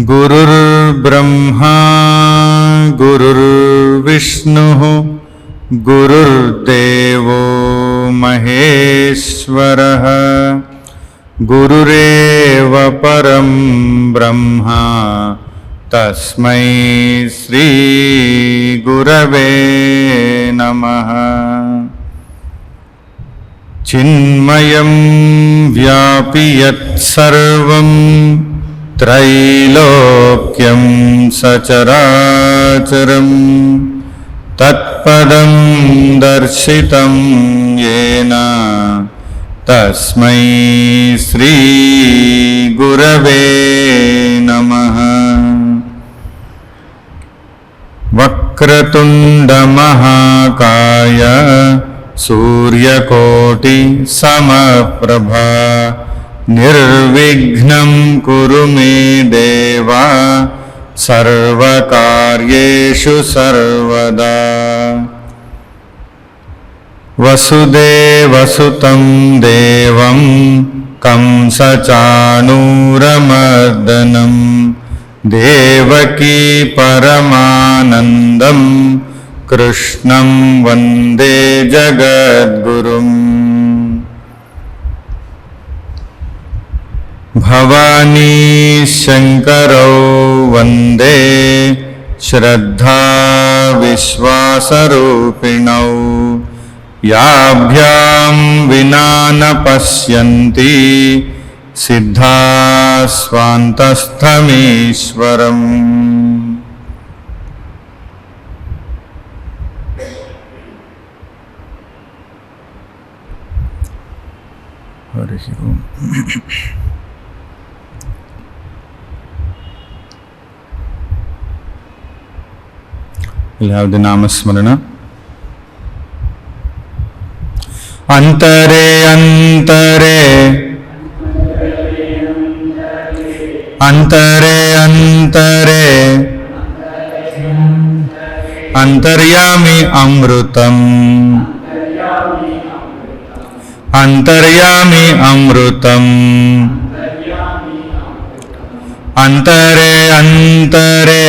गुरुर्ब्रह्मा गुरुर्विष्णुः गुरुर्देवो महेश्वरः गुरुरेव परं ब्रह्मा तस्मै श्री गुरवे नमः। चिन्मयं व्यापि यत्सर्वं त्रैलोक्यं सचराचरं तत्पदं दर्शितं येन तस्मै श्री गुरवे नमः। वक्रतुण्डमहाकाय सूर्यकोटि समप्रभा निर्विघ्नं कुरु मे देव सर्वकार्येषु सर्वदा। वसुदेवसुतं देवं कंसचाणूरमर्दनं देवकी परमानन्दं कृष्णं वन्दे जगद्गुरुम्। भवानी शंकरौ वन्दे श्रद्धा विश्वासरूपिणौ याभ्यां विना न पश्यन्ति सिद्धाः स्वान्तस्थमीश्वरम्। हरि ओम। We'll have the Namasmarana. Antare Antare Antare Antare Antaryami Amrutam Antaryami Amrutam Antare Antare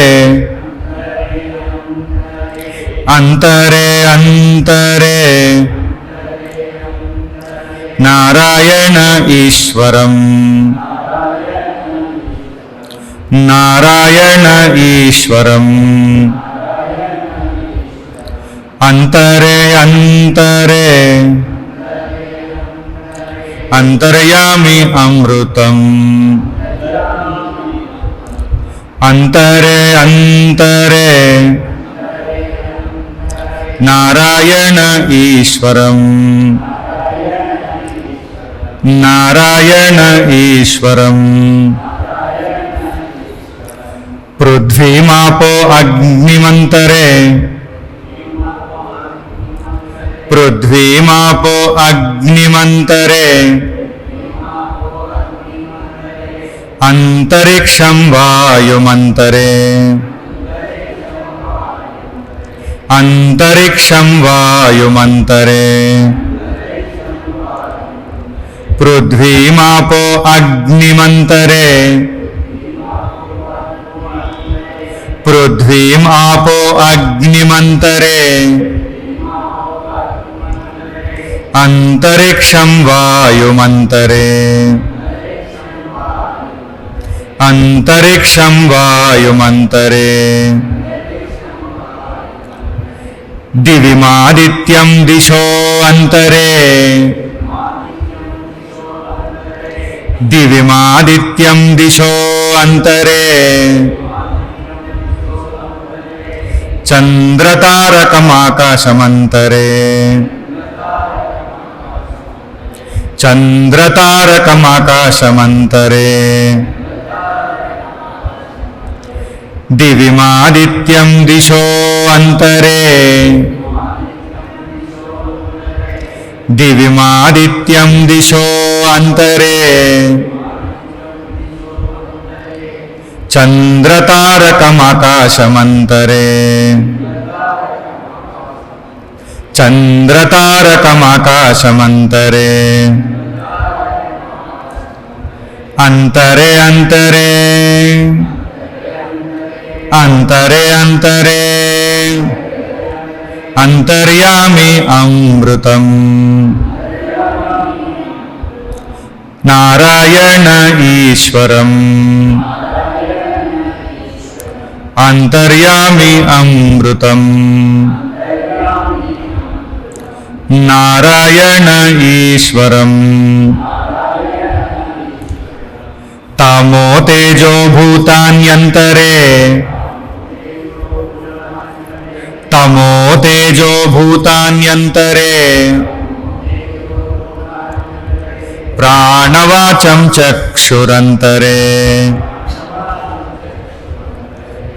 Antare Antare Narayana Ishwaram Narayana Ishwaram Antare Antare Antaryami Amrutam Antare Antare Narayana Ishwaram Narayana Ishwaram Prudhvimapo Agnimantare Prudhvimapo Agnimantare Antariksham Vayumantare Antariksham Vayumantare Prudhvimapo Agnimantare Prudhvimapo Agnimantare Antariksham Vayumantare Antariksham Vayumantare Divimadityam Disho Antare दिविमादित्यं दिशो अन्तरे चन्द्रतारकमाकाशमन्तरे चन्द्रतारकमाकाशमन्तरे दिविमादित्यं दिशो अन्तरे दिविमादित्यं दिशो अन्तरे चन्द्रतारकमाकाशमन्तरे चन्द्रतारकमाकाशमन्तरे अन्तरे अन्तरे अन्तरे अन्तरे अन्तर्यामि अमृतम् नारायण ईश्वरम् अन्तर्यामि अमृतम् नारायण ईश्वरम् तमो तेजो भूतान्यन्तरे तमो तेजो भूतान्यन्तरे प्राणवाचं चक्षुरन्तरे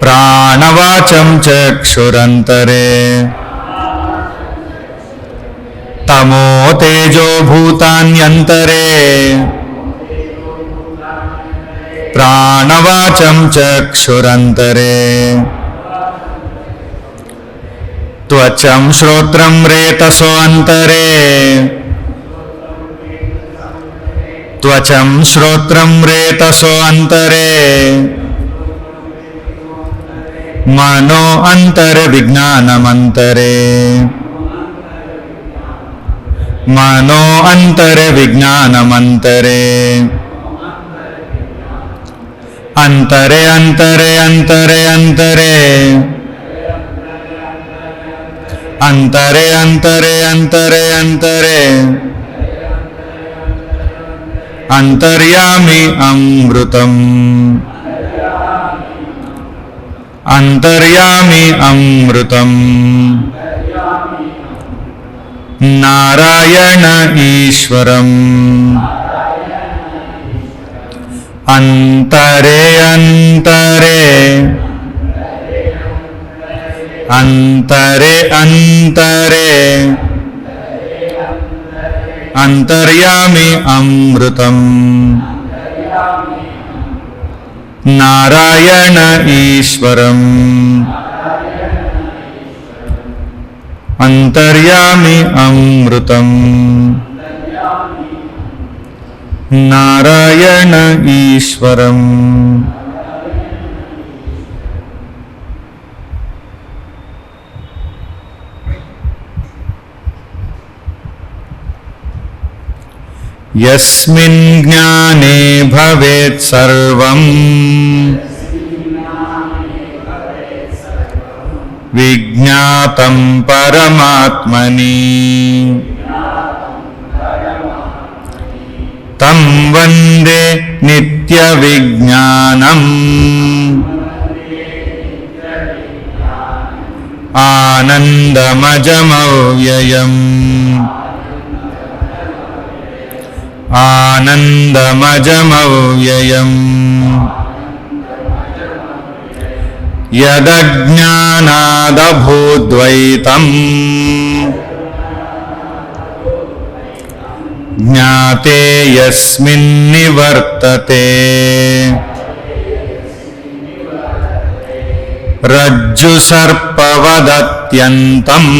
प्राणवाचं चक्षुरन्तरे तमो तेजो भूतान्यन्तरे प्राणवाचं चक्षुरन्तरे त्वचं श्रोत्रं रेतसो अन्तरे त्वचं श्रोत्रं रेतसो अन्तरे मनो अन्तर्विज्ञानमन्तरे मनो अन्तर्विज्ञानमन्तरे अन्तरे अन्तरे अन्तरे अन्तरे अन्तरे अन्तरे अन्तरे अन्तरे अन्तर्यामि अमृतम् अन्तर्यामि अमृतम् नारायण ईश्वरम् अन्तरे अन्तरे अन्तरे अन्तरे अन्तर्यामि अमृतम् नारायण ईश्वरम् अन्तर्यामि अमृतम् नारायण ईश्वरम् यस्मिन् ज्ञाने भवेत् सर्वम् विज्ञातं परमात्मनि तं वन्दे नित्यविज्ञानम् आनन्दमजमव्ययम् आनन्दमजमव्ययम् यदज्ञानादभूद्वैतम् ज्ञाते यस्मिन्निवर्तते रज्जुसर्पवदत्यन्तम्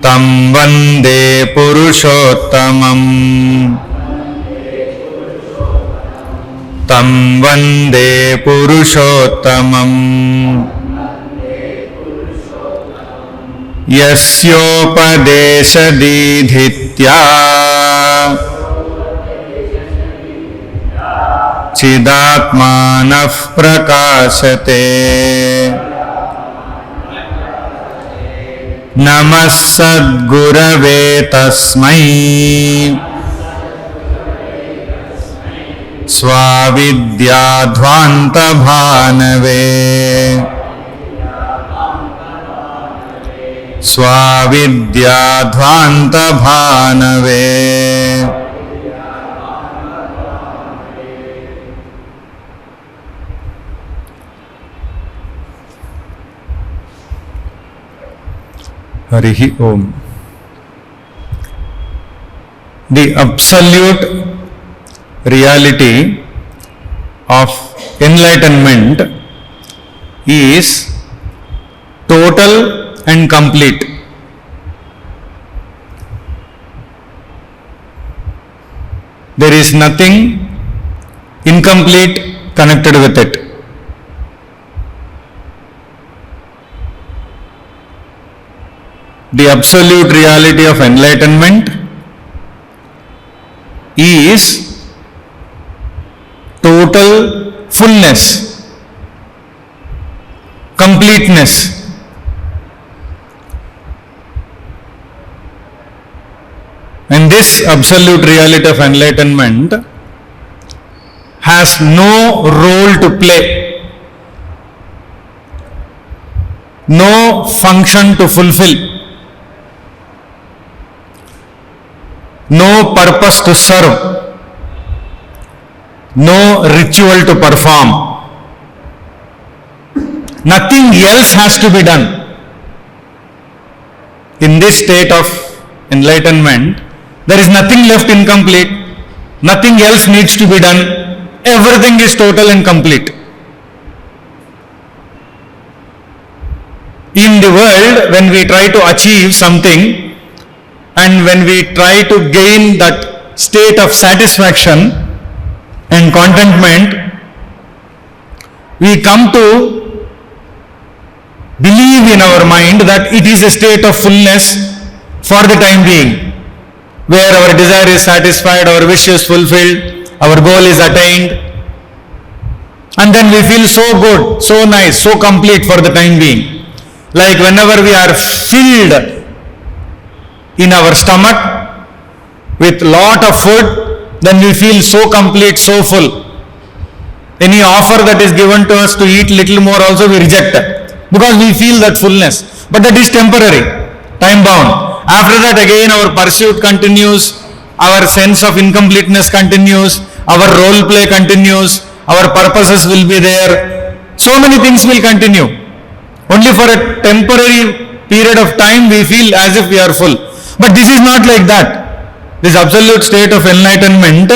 तं वन्दे पुरुषोत्तमम् तं वन्दे पुरुषोत्तमम् यस्योपदेशदीधित्या चिदात्मानः प्रकाशते नमः सद्गुरवे तस्मै स्वाविद्याध्वान्तभानवे स्वाविद्याध्वान्तभानवे Harihi Om. The absolute reality of enlightenment is total and complete. There is nothing incomplete connected with it. The absolute reality of enlightenment is total fullness, completeness. And this absolute reality of enlightenment has no role to play, no function to fulfill, no purpose to serve, no ritual to perform. Nothing else has to be done. In this state of enlightenment, there is nothing left incomplete, nothing else needs to be done, everything is total and complete. In the world, when we try to achieve something, and when we try to gain that state of satisfaction and contentment, we come to believe in our mind that it is a state of fullness for the time being, where our desire is satisfied, our wish is fulfilled, our goal is attained, and then we feel so good, so nice, so complete for the time being. Like whenever we are filled in our stomach with lot of food, then we feel so complete, so full. Any offer that is given to us to eat little more also we reject it, because we feel that fullness. But that is temporary, time bound. After that again our pursuit continues, our sense of incompleteness continues, our role play continues, our purposes will be there. So many things will continue. Only for a temporary period of time we feel as if we are full. But this is not like that. This absolute state of enlightenment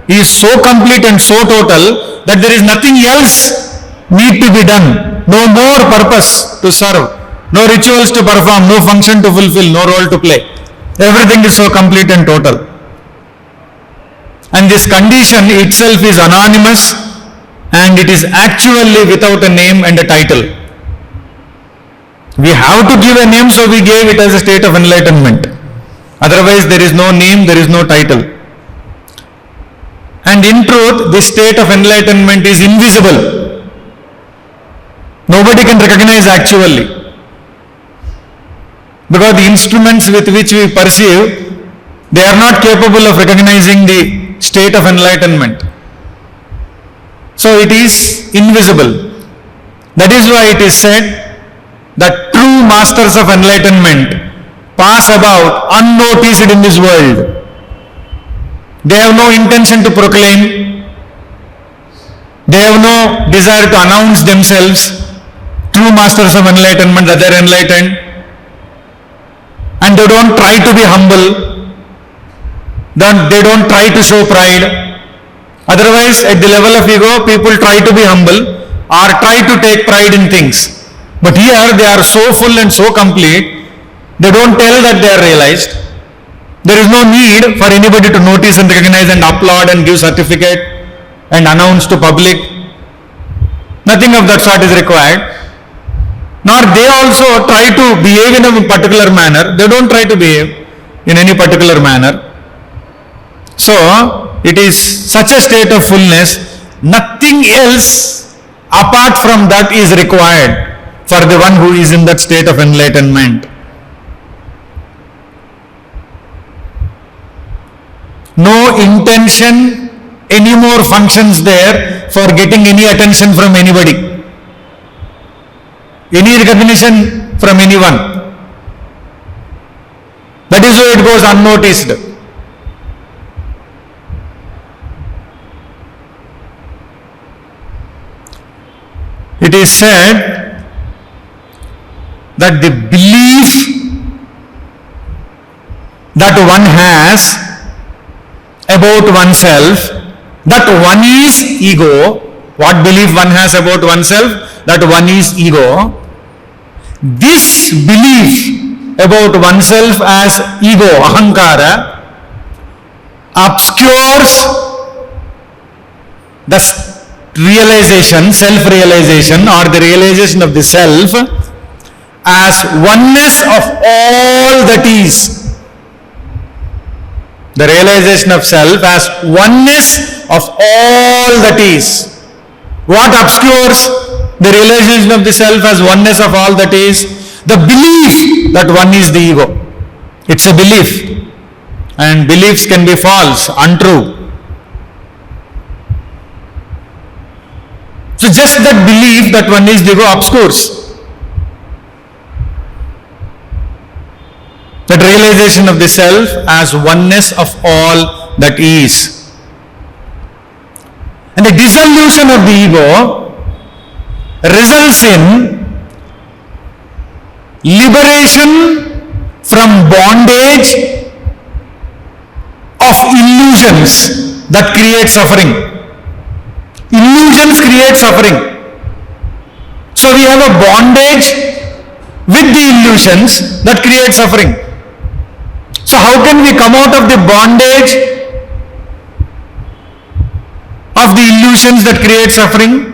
is so complete and so total that there is nothing else need to be done. No more purpose to serve, no rituals to perform, no function to fulfill, no role to play. Everything is so complete and total. And this condition itself is anonymous, and it is actually without a name and a title. We have to give a name, so we gave it as a state of enlightenment. Otherwise, there is no name, there is no title. And in truth, this state of enlightenment is invisible. Nobody can recognize actually. Because the instruments with which we perceive, they are not capable of recognizing the state of enlightenment. So it is invisible. That is why it is said that true masters of enlightenment pass about unnoticed in this world. They have no intention to proclaim. They have no desire to announce themselves true masters of enlightenment, that they are enlightened. And they don't try to be humble. They don't try to show pride. Otherwise, at the level of ego, people try to be humble or try to take pride in things. But here they are so full and so complete, they don't tell that they are realized. There is no need for anybody to notice and recognize and applaud and give certificate and announce to public. Nothing of that sort is required. Nor they also try to behave in a particular manner. They don't try to behave in any particular manner. So, it is such a state of fullness, nothing else apart from that is required for the one who is in that state of enlightenment. No intention anymore functions there for getting any attention from anybody, any recognition from anyone. That is why it goes unnoticed. It is said that the belief that one has about oneself, that one is ego. What belief one has about oneself? That one is ego. This belief about oneself as ego, ahankara, obscures the realization, self-realization, or the realization of the self as oneness of all that is. The realization of self as oneness of all that is. What obscures the realization of the self as oneness of all that is? The belief that one is the ego. It's a belief. And beliefs can be false, untrue. So just that belief that one is the ego obscures that realization of the self as oneness of all that is. And the dissolution of the ego results in liberation from bondage of illusions that create suffering. Illusions create suffering. So we have a bondage with the illusions that create suffering. So how can we come out of the bondage of the illusions that create suffering?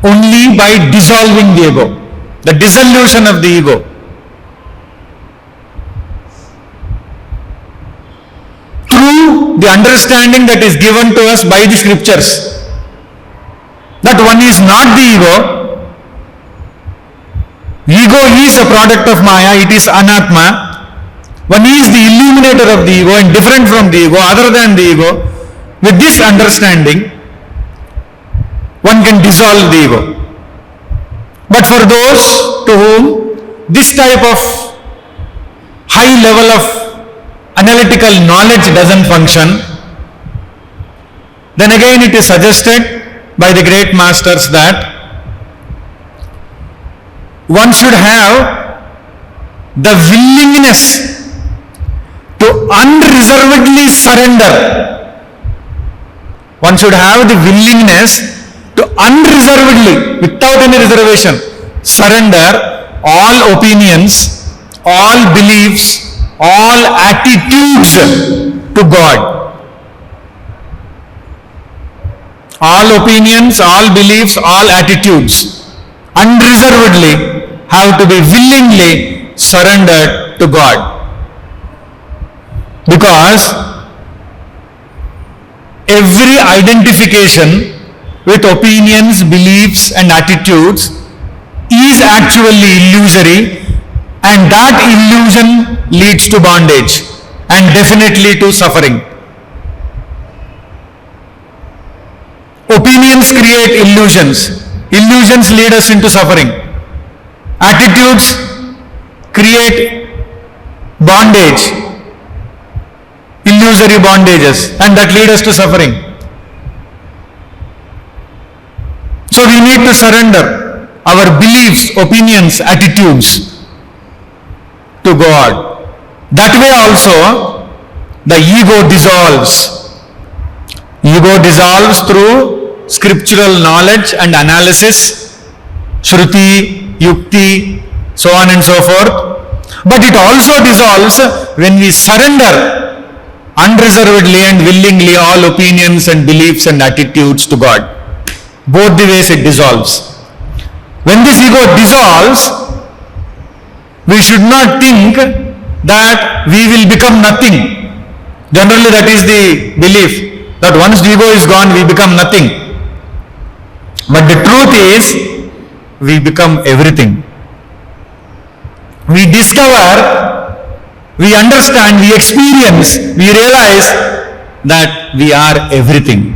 Only by dissolving the ego, the dissolution of the ego. Through the understanding that is given to us by the scriptures, that one is not the ego. Ego is a product of Maya, it is Anatma. One is the illuminator of the ego and different from the ego, other than the ego. With this understanding, one can dissolve the ego. But for those to whom this type of high level of analytical knowledge doesn't function, then again it is suggested by the great masters that one should have the willingness to unreservedly surrender. One should have the willingness to unreservedly, without any reservation, surrender all opinions, all beliefs, all attitudes to God. All opinions, all beliefs, all attitudes, unreservedly have to be willingly surrendered to God. Because every identification with opinions, beliefs and attitudes is actually illusory, and that illusion leads to bondage and definitely to suffering. Opinions create illusions. Illusions lead us into suffering. Attitudes create bondage, illusory bondages, and that lead us to suffering. So we need to surrender our beliefs, opinions, attitudes to God. That way also the ego dissolves. Ego dissolves through scriptural knowledge and analysis, Shruti, Yukti, so on and so forth. But it also dissolves when we surrender unreservedly and willingly all opinions and beliefs and attitudes to God. Both the ways it dissolves. When this ego dissolves, we should not think that we will become nothing. Generally that is the belief, that once the ego is gone, we become nothing. But the truth is, we become everything. We discover, we understand, we experience, we realize that we are everything.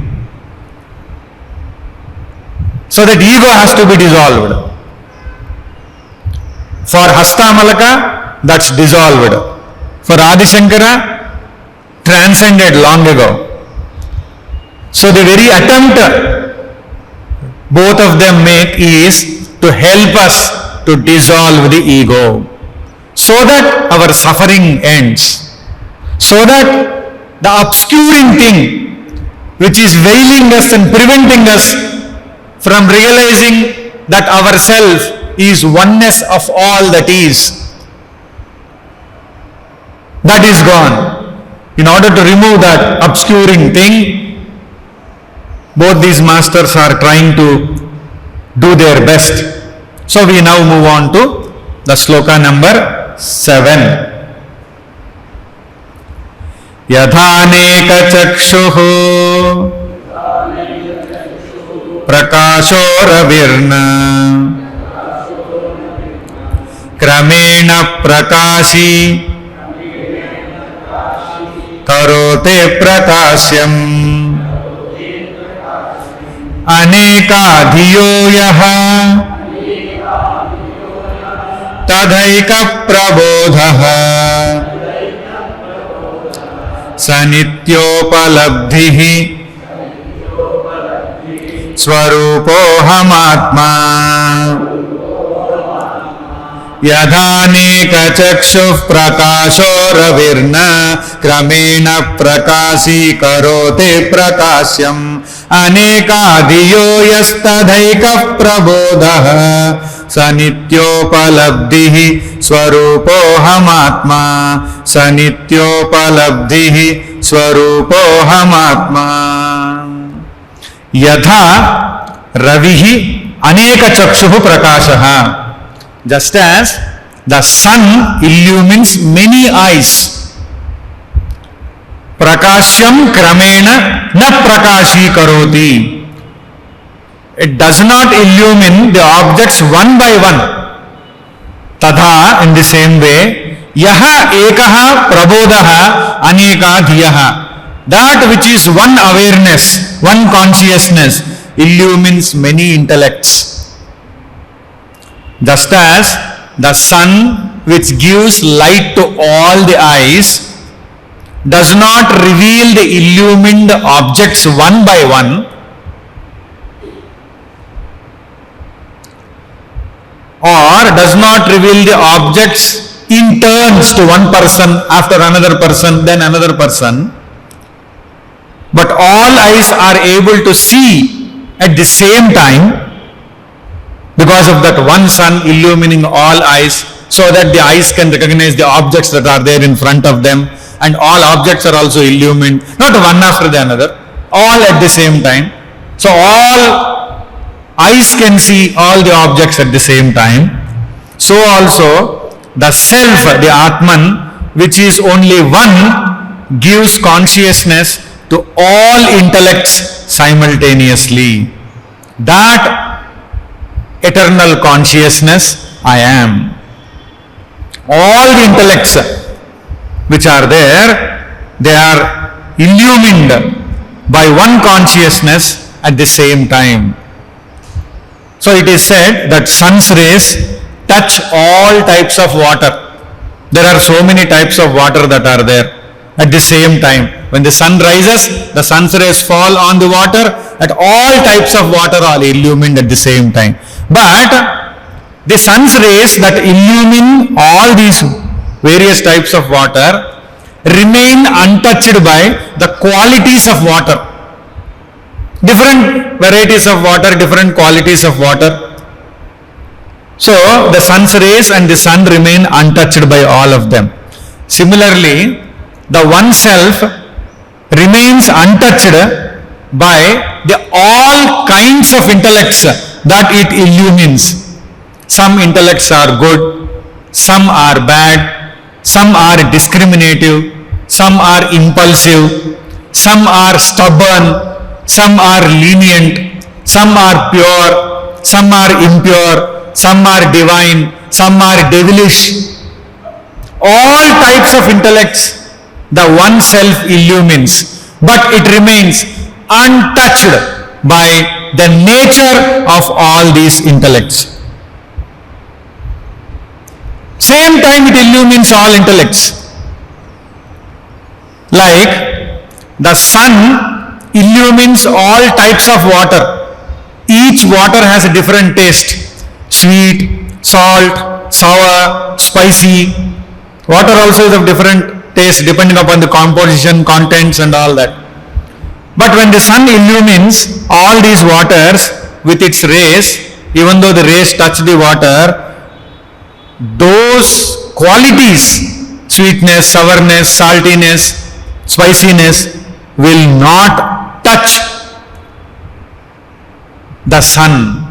So that ego has to be dissolved. For Hastamalaka, that's dissolved. For Adi Shankara, transcended long ago. So the very attempt both of them make is to help us to dissolve the ego, so that our suffering ends, so that the obscuring thing which is veiling us and preventing us from realizing that ourself is oneness of all that is, that is gone. In order to remove that obscuring thing, both these masters are trying to do their best. So we now move on to the sloka number 7. Yathaneka chakshuhu prakasho ravirna kramena prakashi karote prakasyam aneka dhiyo yaha tadhaika prabodhaha sanityopalabdhihi swarupohamatma yadhaneka chakshuf prakasho ravirna kramena prakasi karote prakasyam aneka dhiyo yastadhaika prabodhaha sanityopalabdhihi swarupohamatma sanityopalabdhihi swarupohamatma yatha ravihi aneka chakshuhu prakashaha. Just as the sun illumines many eyes, prakashyam kramena na prakashi karoti, it does not illumine the objects one by one. Tadha, in the same way, yaha ekaha prabodaha aneka dhiyaha, that which is one awareness, one consciousness, illumines many intellects. Just as the sun which gives light to all the eyes does not reveal the illumined objects one by one, or does not reveal the objects in turns to one person, after another person, then another person, but all eyes are able to see at the same time, because of that one sun illumining all eyes, so that the eyes can recognize the objects that are there in front of them, and all objects are also illumined, not one after the another, all at the same time. So all eyes can see all the objects at the same time. So also the self, the Atman, which is only one, gives consciousness to all intellects simultaneously. That eternal consciousness I am. All the intellects which are there, they are illumined by one consciousness at the same time. So it is said that sun's rays touch all types of water. There are so many types of water that are there at the same time. When the sun rises, the sun's rays fall on the water, and all types of water are illumined at the same time. But the sun's rays that illumine all these various types of water remain untouched by the qualities of water. Different varieties of water, different qualities of water. So the sun's rays and the sun remain untouched by all of them. Similarly, the one self remains untouched by the all kinds of intellects that it illumines. Some intellects are good, some are bad, some are discriminative, some are impulsive, some are stubborn, some are lenient, some are pure, some are impure, some are divine, some are devilish. All types of intellects the one self illumines, but it remains untouched by the nature of all these intellects. Same time it illumines all intellects. Like the sun illumines all types of water. Each water has a different taste. Sweet, salt, sour, spicy. Water also is of different taste depending upon the composition, contents and all that. But when the sun illumines all these waters with its rays, even though the rays touch the water, those qualities, sweetness, sourness, saltiness, spiciness, will not touch the sun.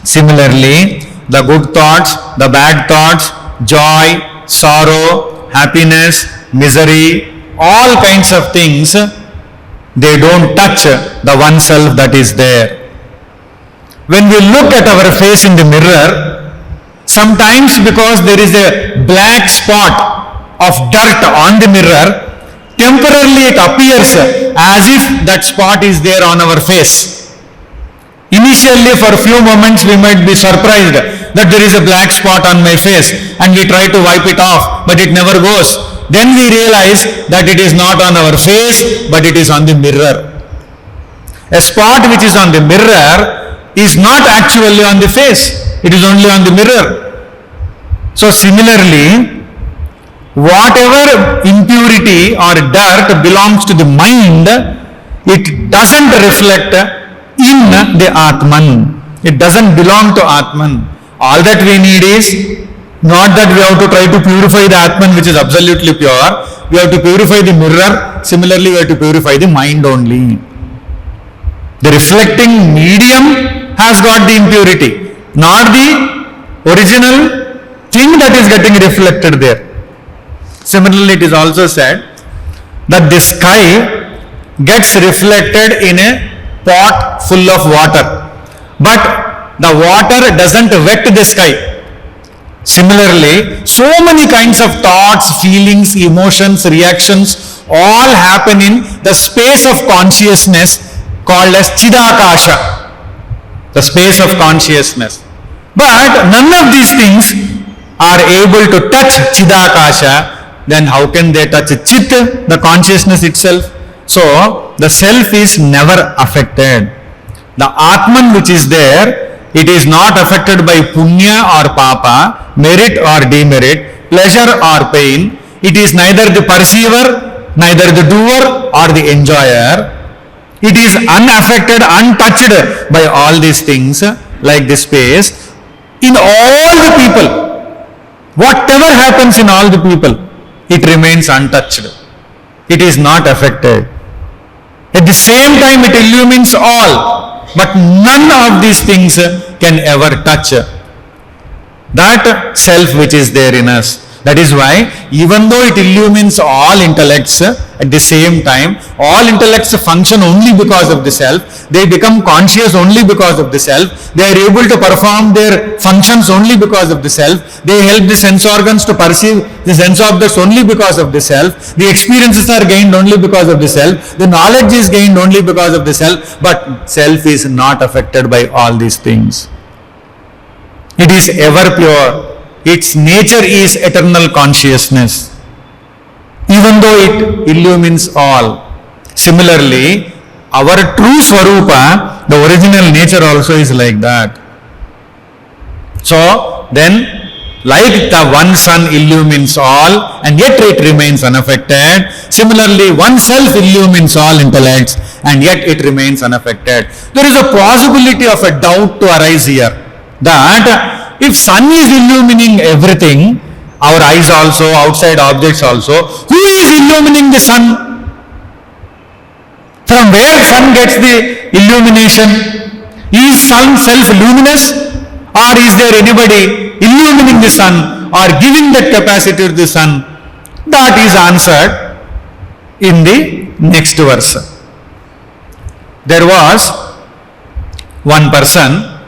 Similarly, the good thoughts, the bad thoughts, joy, sorrow, happiness, misery, all kinds of things, they don't touch the one self that is there. When we look at our face in the mirror, sometimes because there is a black spot of dirt on the mirror, temporarily it appears as if that spot is there on our face. Initially, for a few moments, we might be surprised that there is a black spot on my face and we try to wipe it off, but it never goes. Then we realize that it is not on our face, but it is on the mirror. A spot which is on the mirror is not actually on the face, it is only on the mirror. So similarly, whatever impurity or dirt belongs to the mind, it doesn't reflect in the Atman. It doesn't belong to Atman. All that we need is not that we have to try to purify the Atman which is absolutely pure. We have to purify the mirror. Similarly, we have to purify the mind only. The reflecting medium has got the impurity, not the original thing that is getting reflected there. Similarly, it is also said that the sky gets reflected in a pot full of water, but the water doesn't wet the sky. Similarly, so many kinds of thoughts, feelings, emotions, reactions all happen in the space of consciousness called as Chidakasha, the space of consciousness. But none of these things are able to touch Chidakasha. Then how can they touch Chit, the consciousness itself? So, the self is never affected. The Atman which is there, it is not affected by punya or papa, merit or demerit, pleasure or pain. It is neither the perceiver, neither the doer or the enjoyer. It is unaffected, untouched by all these things like this space. In all the people, whatever happens in all the people, it remains untouched. It is not affected. At the same time, it illumines all, but none of these things can ever touch that self which is there in us. That is why, even though it illumines all intellects, at the same time, all intellects function only because of the self. They become conscious only because of the self. They are able to perform their functions only because of the self. They help the sense organs to perceive the sense objects only because of the self. The experiences are gained only because of the self. The knowledge is gained only because of the self. But self is not affected by all these things. It is ever pure. Its nature is eternal consciousness, even though it illumines all. Similarly, our true Swarupa, the original nature also is like that. So, then, like the one sun illumines all and yet it remains unaffected, similarly, one self illumines all intellects and yet it remains unaffected. There is a possibility of a doubt to arise here, that if sun is illumining everything, our eyes also, outside objects also, who is illumining the sun? From where sun gets the illumination? Is sun self-luminous, or is there anybody illumining the sun or giving that capacity to the sun? That is answered in the next verse. There was one person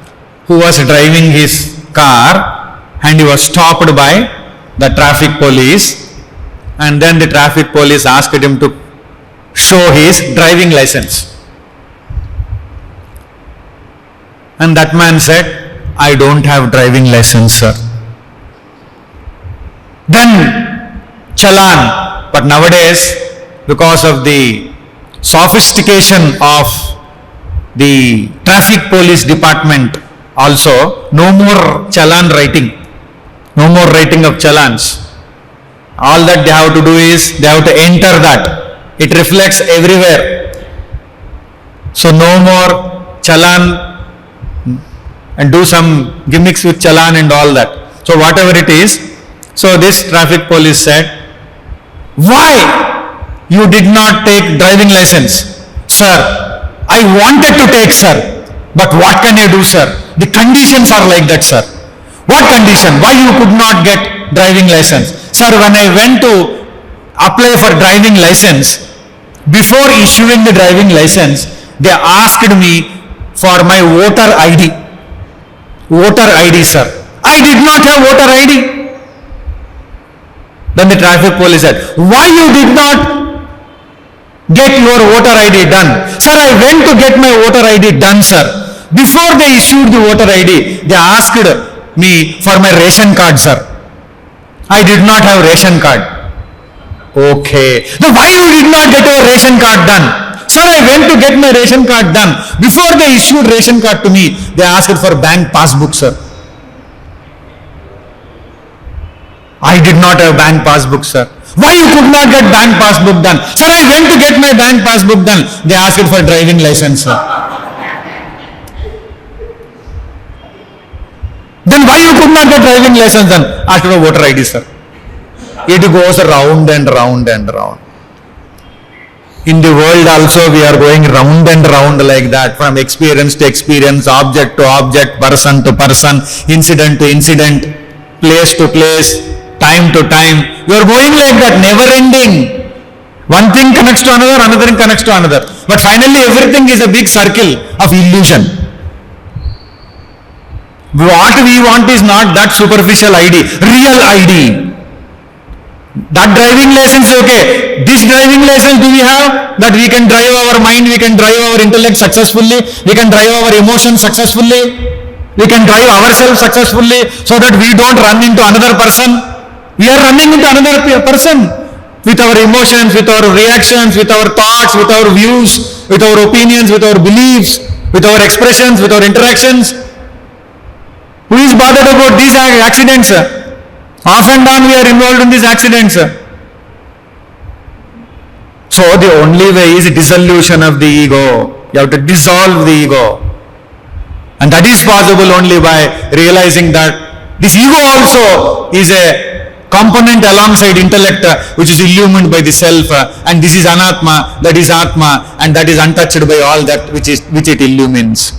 who was driving his car and he was stopped by the traffic police, and then the traffic police asked him to show his driving license. And that man said, I don't have driving license, sir. Then challan. But nowadays, because of the sophistication of the traffic police department also, no more challan writing. No more writing of challans. All that they have to do is, they have to enter that. It reflects everywhere. So no more challan and do some gimmicks with challan and all that. So whatever it is, so this traffic police said, why you did not take driving license? Sir, I wanted to take, sir, but what can I do, sir? The conditions are like that, sir. What condition? Why you could not get driving license? Sir, when I went to apply for driving license, before issuing the driving license, they asked me for my voter ID. Voter ID, sir. I did not have voter ID. Then the traffic police said, why you did not get your voter ID done? Sir, I went to get my voter ID done, sir. Before they issued the voter ID, they asked me for my ration card, sir. I did not have ration card. Okay. Now why you did not get your ration card done? Sir, I went to get my ration card done. Before they issued ration card to me, they asked for bank passbook, sir. I did not have bank passbook, sir. Why you could not get bank passbook done? Sir, I went to get my bank passbook done. They asked for driving license, sir. Then why you could not get driving license done? Asked for voter ID, sir. It goes round and round and round. In the world also we are going round and round like that, from experience to experience, object to object, person to person, incident to incident, place to place, time to time. You are going like that, never ending. One thing connects to another, another thing connects to another. But finally everything is a big circle of illusion. What we want is not that superficial ID, real ID. That driving license, okay. This driving license do we have? That we can drive our mind, we can drive our intellect successfully, we can drive our emotions successfully, we can drive ourselves successfully, so that we don't run into another person. We are running into another person with our emotions, with our reactions, with our thoughts, with our views, with our opinions, with our beliefs, with our expressions, with our interactions. Who is bothered about these accidents? Off and on we are involved in these accidents. So the only way is dissolution of the ego. You have to dissolve the ego. And that is possible only by realizing that this ego also is a component alongside intellect which is illumined by the self, and this is anatma, that is atma, and that is untouched by all that which it illumines.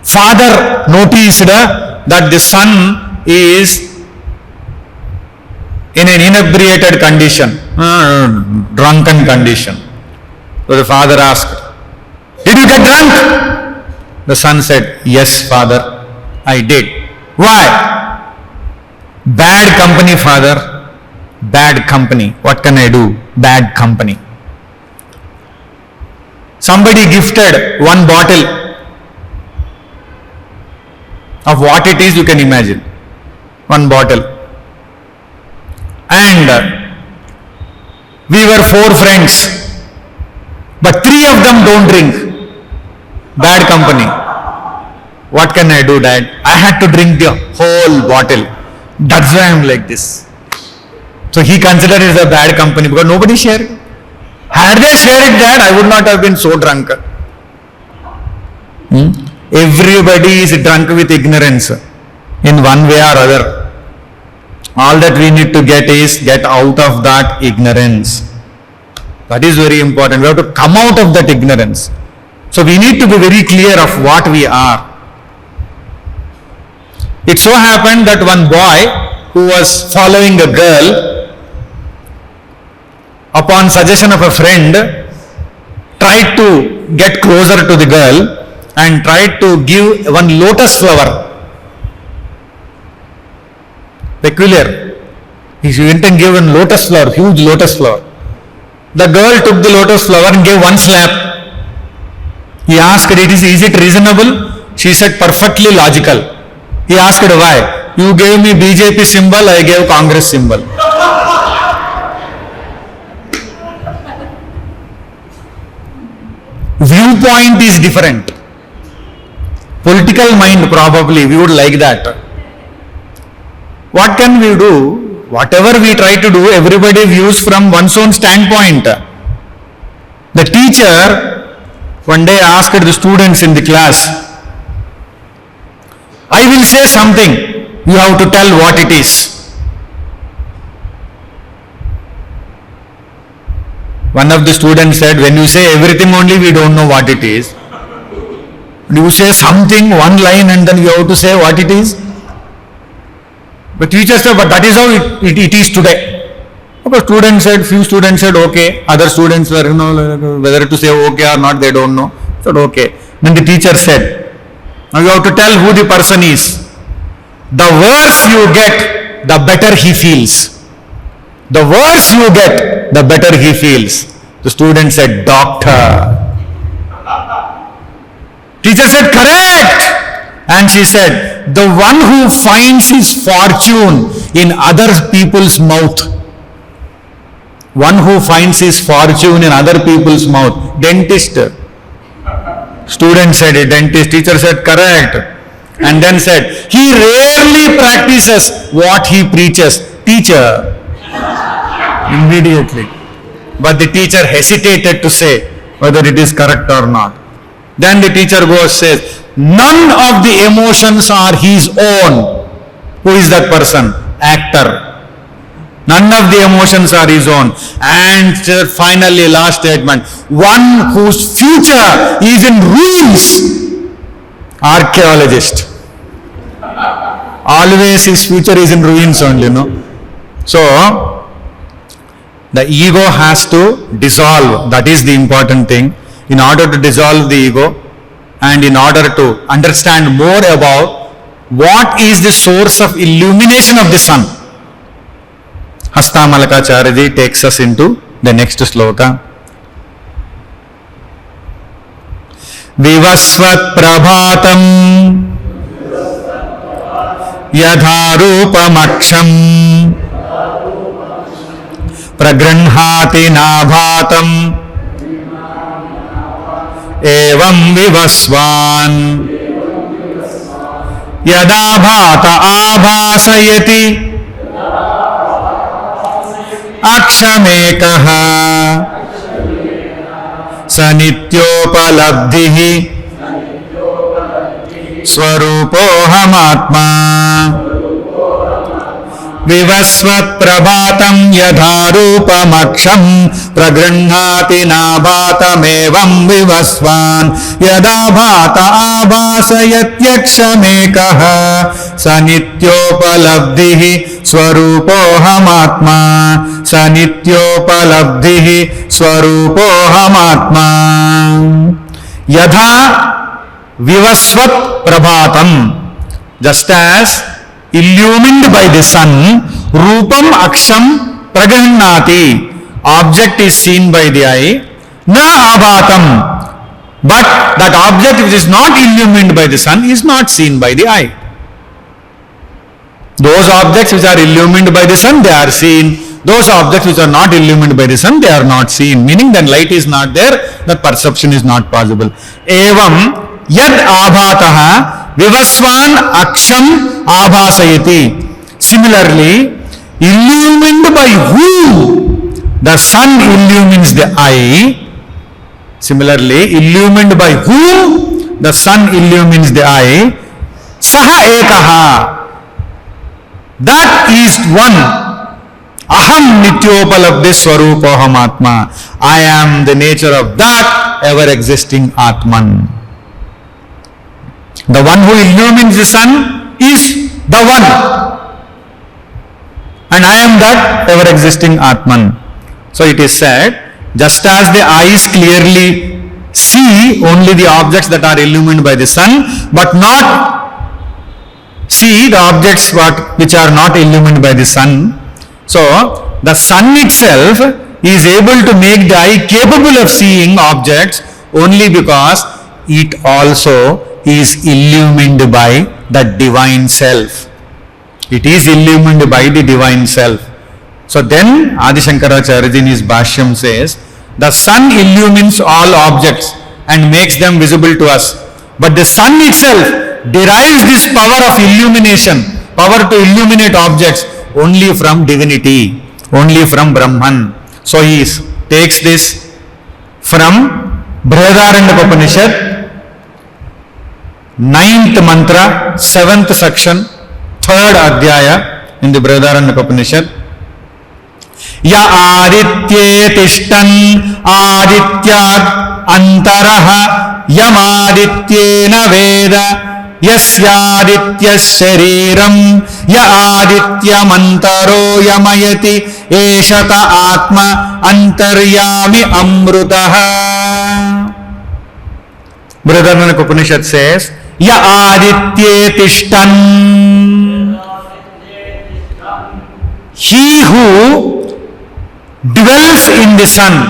Father noticed that the son is in an inebriated condition, drunken condition. So the father asked, did you get drunk? The son said, yes, father, I did. Why? Bad company, father. Bad company. What can I do? Bad company. Somebody gifted one bottle of what it is, you can imagine. One bottle. And we were 4 friends, but 3 of them don't drink. Bad company. What can I do, Dad? I had to drink the whole bottle. That's why I'm like this. So he considered it as a bad company because nobody shared it. Had they shared it, Dad, I would not have been so drunk. Everybody is drunk with ignorance in one way or other. All that we need to get is get out of that ignorance. That is very important. We have to come out of that ignorance. So we need to be very clear of what we are. It so happened that one boy who was following a girl, upon suggestion of a friend, tried to get closer to the girl and tried to give one lotus flower. Peculiar. He went and gave one lotus flower, huge lotus flower. The girl took the lotus flower and gave one slap. He asked her, is it reasonable? She said, perfectly logical. He asked her, why? You gave me BJP symbol, I gave Congress symbol. Viewpoint is different. Political mind, probably we would like that. What can we do? Whatever we try to do, everybody views from one's own standpoint. The teacher one day asked the students in the class, I will say something, you have to tell what it is. One of the students said, when you say everything only, we don't know what it is. You say something, one line, and then you have to say what it is. The teacher said, but that is how it is today. Few students said okay, other students were, whether to say okay or not, they don't know. Said okay. Then the teacher said, now you have to tell who the person is. The worse you get, the better he feels. The worse you get, the better he feels. The student said, doctor. Teacher said, correct. And she said, the one who finds his fortune in other people's mouth. One who finds his fortune in other people's mouth. Dentist. Student said, a dentist. Teacher said, correct. And then said, he rarely practices what he preaches. Teacher. Immediately. But the teacher hesitated to say whether it is correct or not. Then the teacher goes, says, none of the emotions are his own. Who is that person? Actor. None of the emotions are his own. And finally, last statement, one whose future is in ruins. Archaeologist. Always his future is in ruins only, no? So, the ego has to dissolve. That is the important thing. In order to dissolve the ego and in order to understand more about what is the source of illumination of the sun, Hastamalakacharya takes us into the next sloka. Vivasvat prabhatam yadharupamaksam pragranhati nabhatam evam vivasvan yadabhata abhasayati aksamekaha sanityopalabdhihi swarupohamatma vivasvat prabhatam yadharupamaksam pragranhati nabhatamevam vivasvan yadabhata abhasayatyakshamekaha sanityopalabdhihi swarupohamatma sanityopalabdhihi swarupohamatma yadha vivasvat prabhatam, just as illumined by the sun, rupam aksham pragannati, object is seen by the eye, na abhatam, but that object which is not illumined by the sun is not seen by the eye. Those objects which are illumined by the sun, they are seen. Those objects which are not illumined by the sun, they are not seen. Meaning then light is not there, that perception is not possible. Evam yad abhataha vivasvan aksham abhasayati. Similarly, illumined by whom? The sun illumines the eye. Similarly, illumined by whom? The sun illumines the eye. Saha ekaha. That is one. Aham nityopalabdhi swarupoham atma. I am the nature of that ever existing Atman. The one who illumines the sun is the one. And I am that ever existing Atman. So it is said, just as the eyes clearly see only the objects that are illumined by the sun, but not see the objects which are not illumined by the sun. So the sun itself is able to make the eye capable of seeing objects only because it also is illumined by the divine self. It is illumined by the divine self. So then Adi Shankaracharya in his Bhashyam says, the sun illumines all objects and makes them visible to us. But the sun itself derives this power of illumination, power to illuminate objects only from divinity, only from Brahman. So he takes this from Brihadaranyaka Upanishad, 9th mantra, 7th section, 3rd adhyaya in the Brihadaranyaka Upanishad. Ya aditye tishtan adityat antaraha yamadityena veda yasyaditya shariram ya aditya mantaro yamayati eshata atma antaryami amrutaha. Brihadaranyaka Upanishad says, ya aditye tishtan, he who dwells in the sun,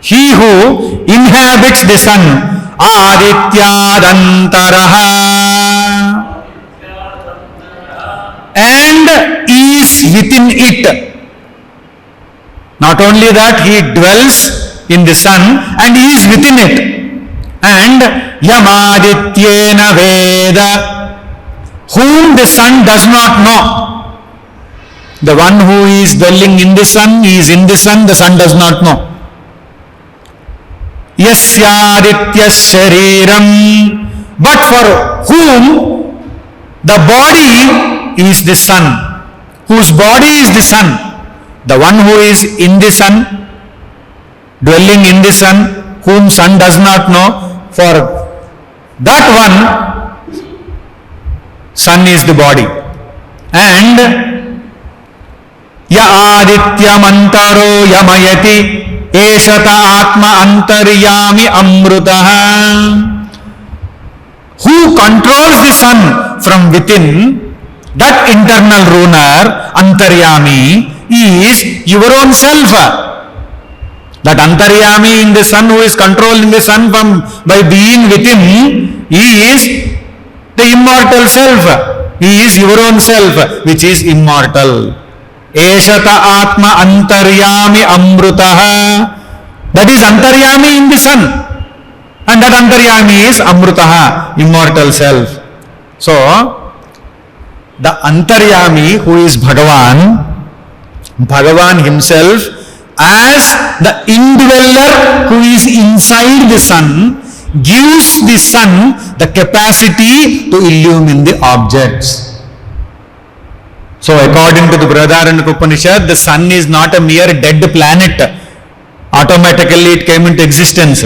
he who inhabits the sun, adityadantaraha, and is within it. Not only that, he dwells in the sun and he is within it. And yamadityena veda, whom the sun does not know. The one who is dwelling in the sun, he is in the sun does not know. Yasyaditya shariram, but for whom the body is the sun, whose body is the sun, the one who is in the sun, dwelling in the sun, whom sun does not know, for that one, sun is the body. And ya aditya mantaro yamayati eshata atma antaryami amrutaha, who controls the sun from within, that internal ruler, antaryami, is your own self. That antaryami in the sun, who is controlling the sun from by being within, is the immortal self. He is your own self, which is immortal. Eshata atma antaryami amrutaha. That is antaryami in the sun. And that antaryami is amrutaha, immortal self. So, the antaryami, who is Bhagavan himself, as the indweller who is inside the sun, gives the sun the capacity to illumine the objects. So according to the Brihadaranyaka Upanishad, the sun is not a mere dead planet. Automatically it came into existence.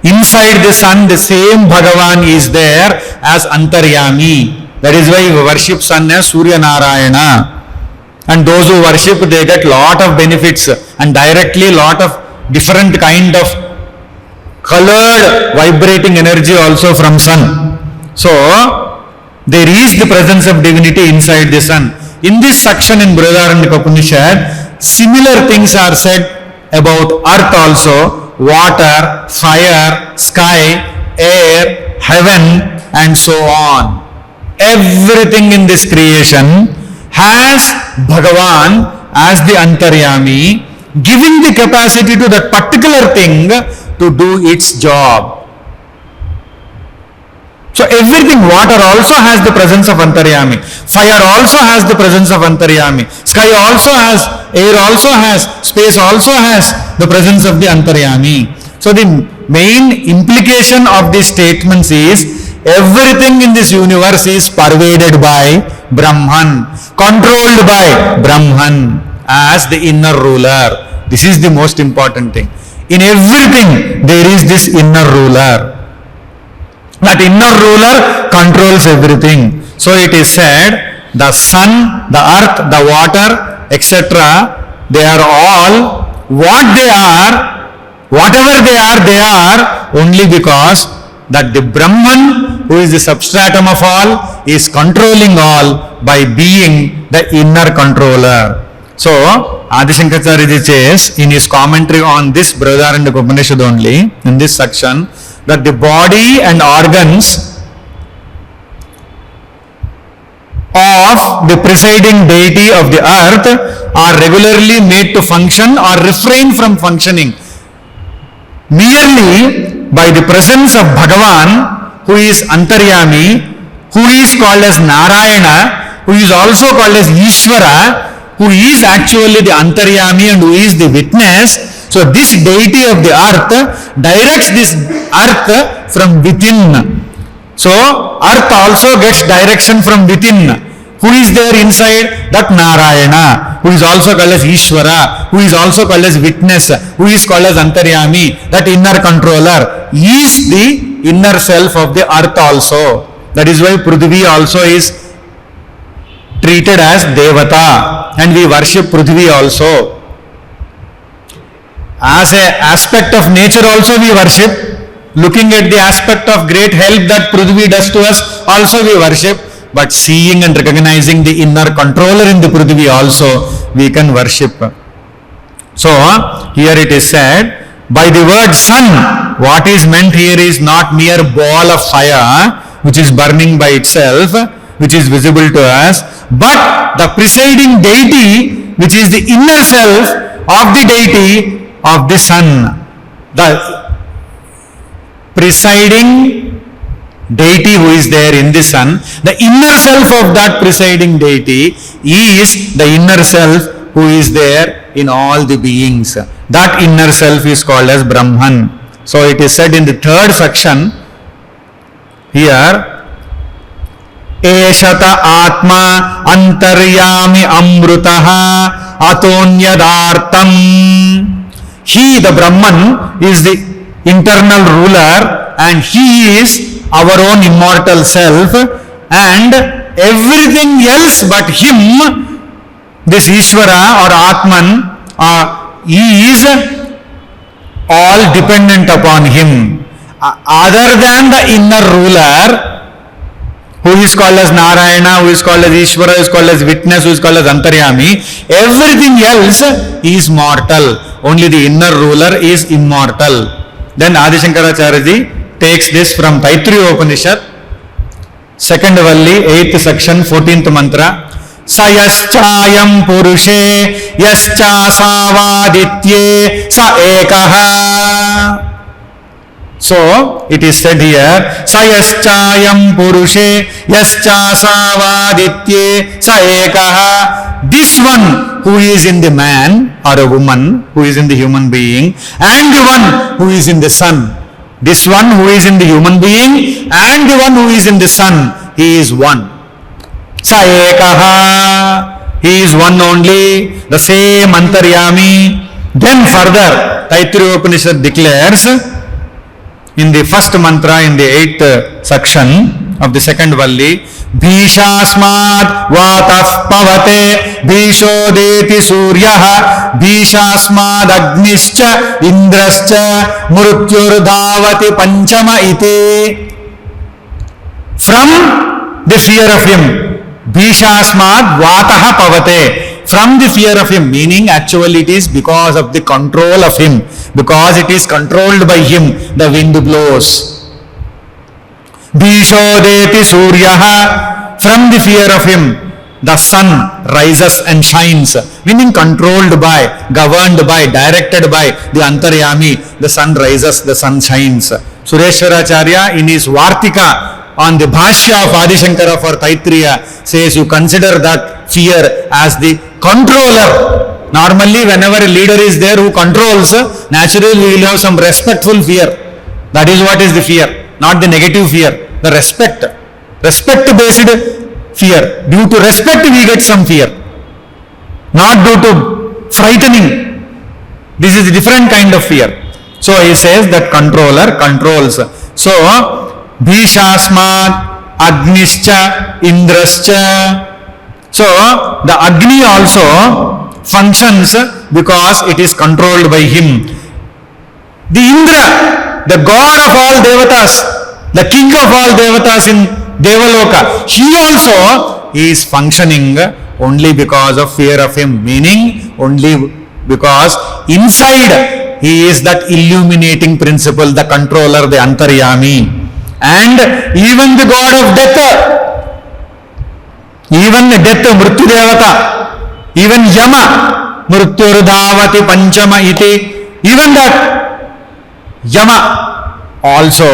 Inside the sun, the same Bhagavan is there as Antaryami. That is why we worship sun as Surya Narayana. And those who worship, they get lot of benefits and directly lot of different kind of colored vibrating energy also from sun. So there is the presence of divinity inside the sun. In this section in Brihadaranyaka Upanishad, similar things are said about earth also, water, fire, sky, air, heaven, and so on. Everything in this creation has Bhagavan as the Antaryami, giving the capacity to that particular thing to do its job. So everything, water also has the presence of Antaryami, fire also has the presence of Antaryami, sky also has, air also has, space also has the presence of the Antaryami. So the main implication of these statements is, everything in this universe is pervaded by Brahman, controlled by Brahman as the inner ruler. This is the most important thing. In everything there is this inner ruler. That inner ruler controls everything. So it is said, the sun, the earth, the water, etc., they are all what they are, whatever they are only because that the Brahman, who is the substratum of all, is controlling all by being the inner controller. So, Adi Shankaracharya says in his commentary on this Brihadaranyaka Upanishad only, in this section, that the body and organs of the presiding deity of the earth are regularly made to function or refrain from functioning merely by the presence of Bhagavan, who is Antaryami, who is called as Narayana, who is also called as Ishvara, who is actually the Antaryami and who is the witness. So this deity of the earth directs this earth from within. So earth also gets direction from within. Who is there inside? That Narayana, who is also called as Ishvara, who is also called as witness, who is called as Antaryami, that inner controller, is the inner self of the earth also. That is why Prithvi also is treated as Devata, and we worship Prithvi also. As an aspect of nature also we worship. Looking at the aspect of great help that Prithvi does to us also we worship. But seeing and recognizing the inner controller in the Prithvi also we can worship. So here it is said, by the word sun, what is meant here is not mere ball of fire which is burning by itself, which is visible to us, but the presiding deity, which is the inner self of the deity of the sun. The presiding deity who is there in the sun, the inner self of that presiding deity is the inner self who is there in all the beings. That inner self is called as Brahman. So it is said in the third section here, Eshata Atma Antaryami Amrutaha Atonyadartam. He, the Brahman, is the internal ruler and he is our own immortal self, and everything else but him, this Ishvara or Atman, he is all dependent upon him. Other than the inner ruler, who is called as Narayana, who is called as Ishvara, who is called as witness, who is called as Antaryami, everything else is mortal. Only the inner ruler is immortal. Then Adi Shankaracharya takes this from Taittiriya Upanishad, second valli, 8th section, 14th mantra. Sayaschayam purushe yaschasavaditye sa ekaha. So it is said here, Sayaschayam purushe yaschasavaditye sa ekaha. This one who is in the man or a woman, who is in the human being, and the one who is in the sun. This one who is in the human being and the one who is in the sun, he is one. Sa ekaha, he is one only, the same Antaryami. Then further, Taittiriya Upanishad declares in the first mantra in the 8th section of the second valli, Bhishasmad vatah pavate Bhishodeti suryaha Bhishasmad agnischa indrascha mrutyurdhavati panchama iti. From the fear of him, Bhishasmad vatah pavate, from the fear of him, meaning actually it is because of the control of him, because it is controlled by him, the wind blows. Bhishodeti suryaha, from the fear of him, the sun rises and shines, meaning controlled by, governed by, directed by the Antaryami, the sun rises, the sun shines. Sureshwaracharya in his Vartika on the Bhashya of Adi Shankara for Taittiriya says you consider that fear as the controller. Normally whenever a leader is there who controls, naturally we will have some respectful fear. That is what is the fear, not the negative fear, the respect based fear. Due to respect we get some fear, not due to frightening. This is a different kind of fear. So he says that controller controls. So Bhishasmad agnischa indrascha. So the Agni also functions because it is controlled by him. The Indra, the god of all devatas, the king of all devatas in Devaloka, he also he is functioning only because of fear of him, meaning only because inside he is that illuminating principle, the controller, the antaryami. And even the god of death, even death, Mrityu Devata, even Yama, Mrityurdhavati Panchama iti, even that Yama also,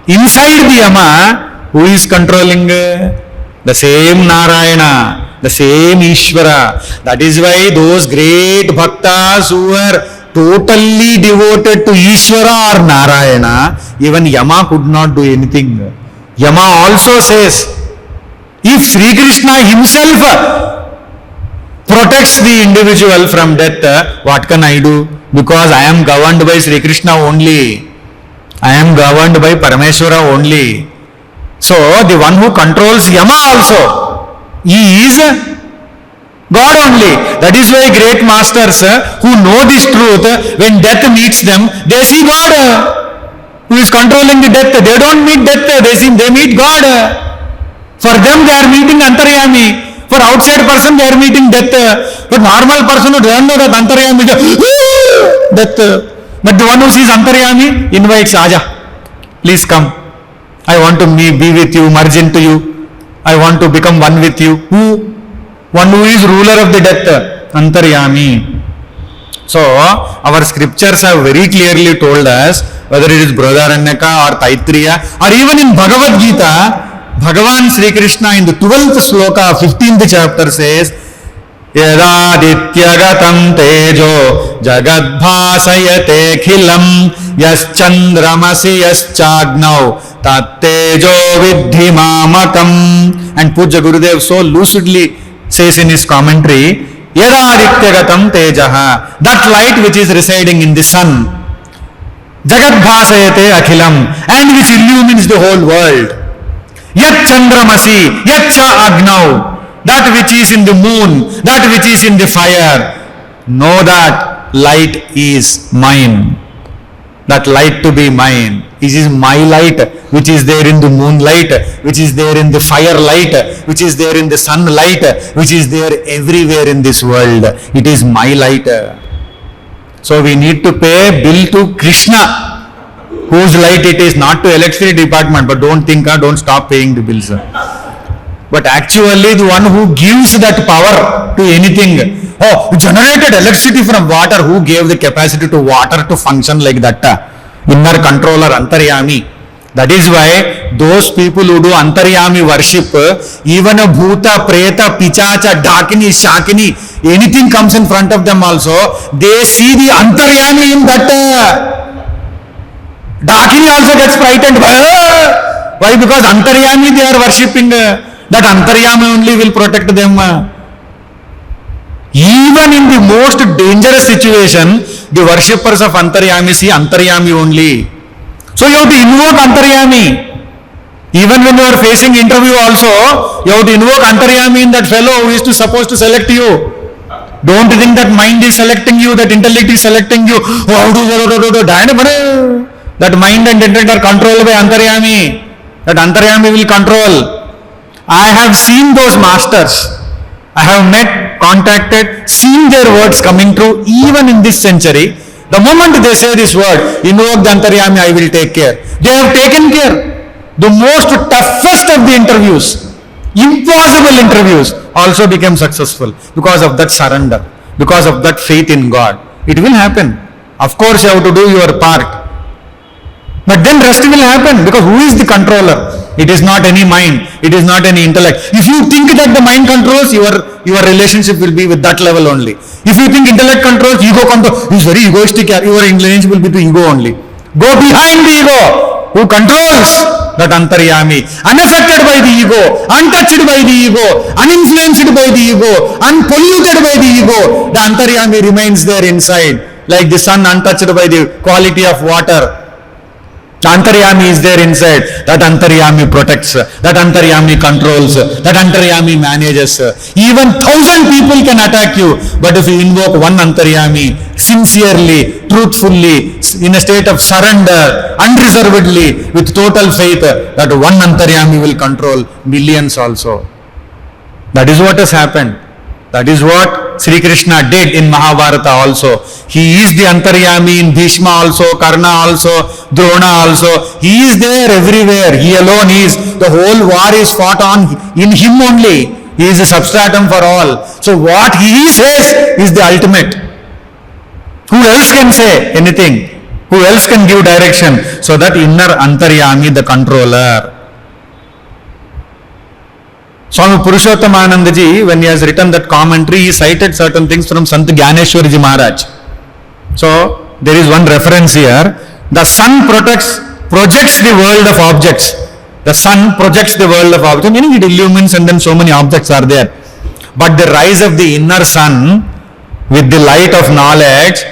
inside the Yama, who is controlling? The same Narayana, the same Ishvara. That is why those great bhaktas who were totally devoted to Ishvara or Narayana, even Yama could not do anything. Yama also says, if Sri Krishna himself protects the individual from death, what can I do? Because I am governed by Sri Krishna only. I am governed by Parameshwara only. So, the one who controls Yama also, he is God only. That is why great masters who know this truth, when death meets them, they see God who is controlling the death. They don't meet death, they meet God. For them they are meeting Antaryami. For outside person they are meeting death. But normal person who doesn't know that Antaryami is death. But the one who sees Antaryami invites, Aja, please come. I want to be with you, merge into you. I want to become one with you. Who? One who is ruler of the death, Antaryami. So, our scriptures have very clearly told us, whether it is Brihadaranyaka or Taittiriya, or even in Bhagavad Gita, Bhagavan Sri Krishna in the 12th sloka, 15th chapter says, Yadadityagatam tejo jagadbhasayate khilam yaschandramasi yaschagnav tattejo vidhi mamakam. And Puja Gurudev so lucidly says in his commentary, Yadadityagatam tejaha, that light which is residing in the sun, jagadbhasayate akhilam, and which illumines the whole world. Yat chandramasi, yat cha agnav, that which is in the moon, that which is in the fire, know that light is mine. That light to be mine. It is my light, which is there in the moonlight, which is there in the fire light, which is there in the sunlight, which is there everywhere in this world. It is my light. So we need to pay bill to Krishna, whose light it is, not to electricity department. But don't think, don't stop paying the bills. But actually the one who gives that power to anything. Oh, generated electricity from water. Who gave the capacity to water to function like that? Inner controller, Antaryami. That is why those people who do Antaryami worship, even a Bhuta, Preta, Pichacha, Dakini, Shakini, anything comes in front of them also, they see the Antaryami in that. Dakini also gets frightened. Why? Because Antaryami they are worshipping. That Antaryami only will protect them. Even in the most dangerous situation, the worshippers of Antaryami see Antaryami only. So you have to invoke Antaryami. Even when you are facing interview also, you have to invoke Antaryami in that fellow who is supposed to select you. Don't think that mind is selecting you, that intellect is selecting you. That mind and intellect are controlled by Antaryami. That Antaryami will control. I have seen those masters. I have met, contacted, seen their words coming true even in this century. The moment they say this word, invoke the Antaryami, I will take care. They have taken care. The most toughest of the interviews, impossible interviews, also became successful because of that surrender, because of that faith in God. It will happen. Of course, you have to do your part. But then rest will happen, because who is the controller? It is not any mind. It is not any intellect. If you think that the mind controls, your relationship will be with that level only. If you think intellect controls, ego controls, is very egoistic, your relationship will be to ego only. Go behind the ego. Who controls? That Antaryami. Unaffected by the ego, untouched by the ego, uninfluenced by the ego, unpolluted by the ego. The Antaryami remains there inside. Like the sun untouched by the quality of water. The Antaryami is there inside. That Antaryami protects. That Antaryami controls. That Antaryami manages. Even 1,000 people can attack you. But if you invoke one Antaryami, sincerely, truthfully, in a state of surrender, unreservedly, with total faith, that one Antaryami will control millions also. That is what has happened. That is what Sri Krishna did in Mahabharata also. He is the Antaryami in Bhishma also, Karna also, Drona also. He is there everywhere. He alone is. The whole war is fought on in him only. He is the substratum for all. So what he says is the ultimate. Who else can say anything? Who else can give direction? So that inner Antaryami, the controller. Swami Purushottam Ji, when he has written that commentary, he cited certain things from Sant Gyaneshwar Ji Maharaj. So, there is one reference here. The sun projects the world of objects. The sun projects the world of objects, meaning it illumines and then so many objects are there. But the rise of the inner sun with the light of knowledge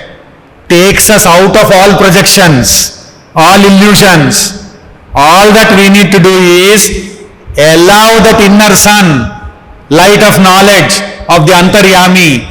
takes us out of all projections, all illusions. All that we need to do is allow that inner sun, light of knowledge of the Antaryami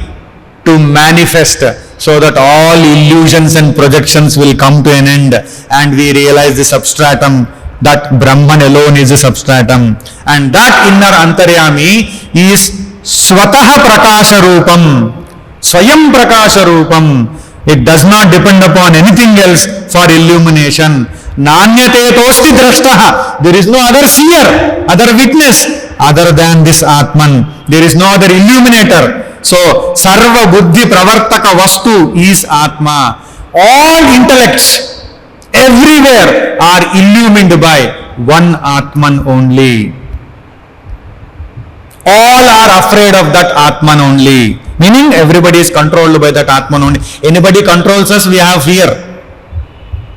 to manifest so that all illusions and projections will come to an end and we realize the substratum, that Brahman alone is the substratum. And that inner Antaryami is Swataha Prakasha Rupam, Swayam Prakasha Rupam. It does not depend upon anything else for illumination. Nanyate tosti drashtaha. There is no other seer, other witness other than this Atman. There is no other illuminator. So, Sarva Buddhi Pravartaka Vastu is Atma. All intellects everywhere are illumined by one Atman only. All are afraid of that Atman only. Meaning everybody is controlled by that Atman only. Anybody controls us, we have fear.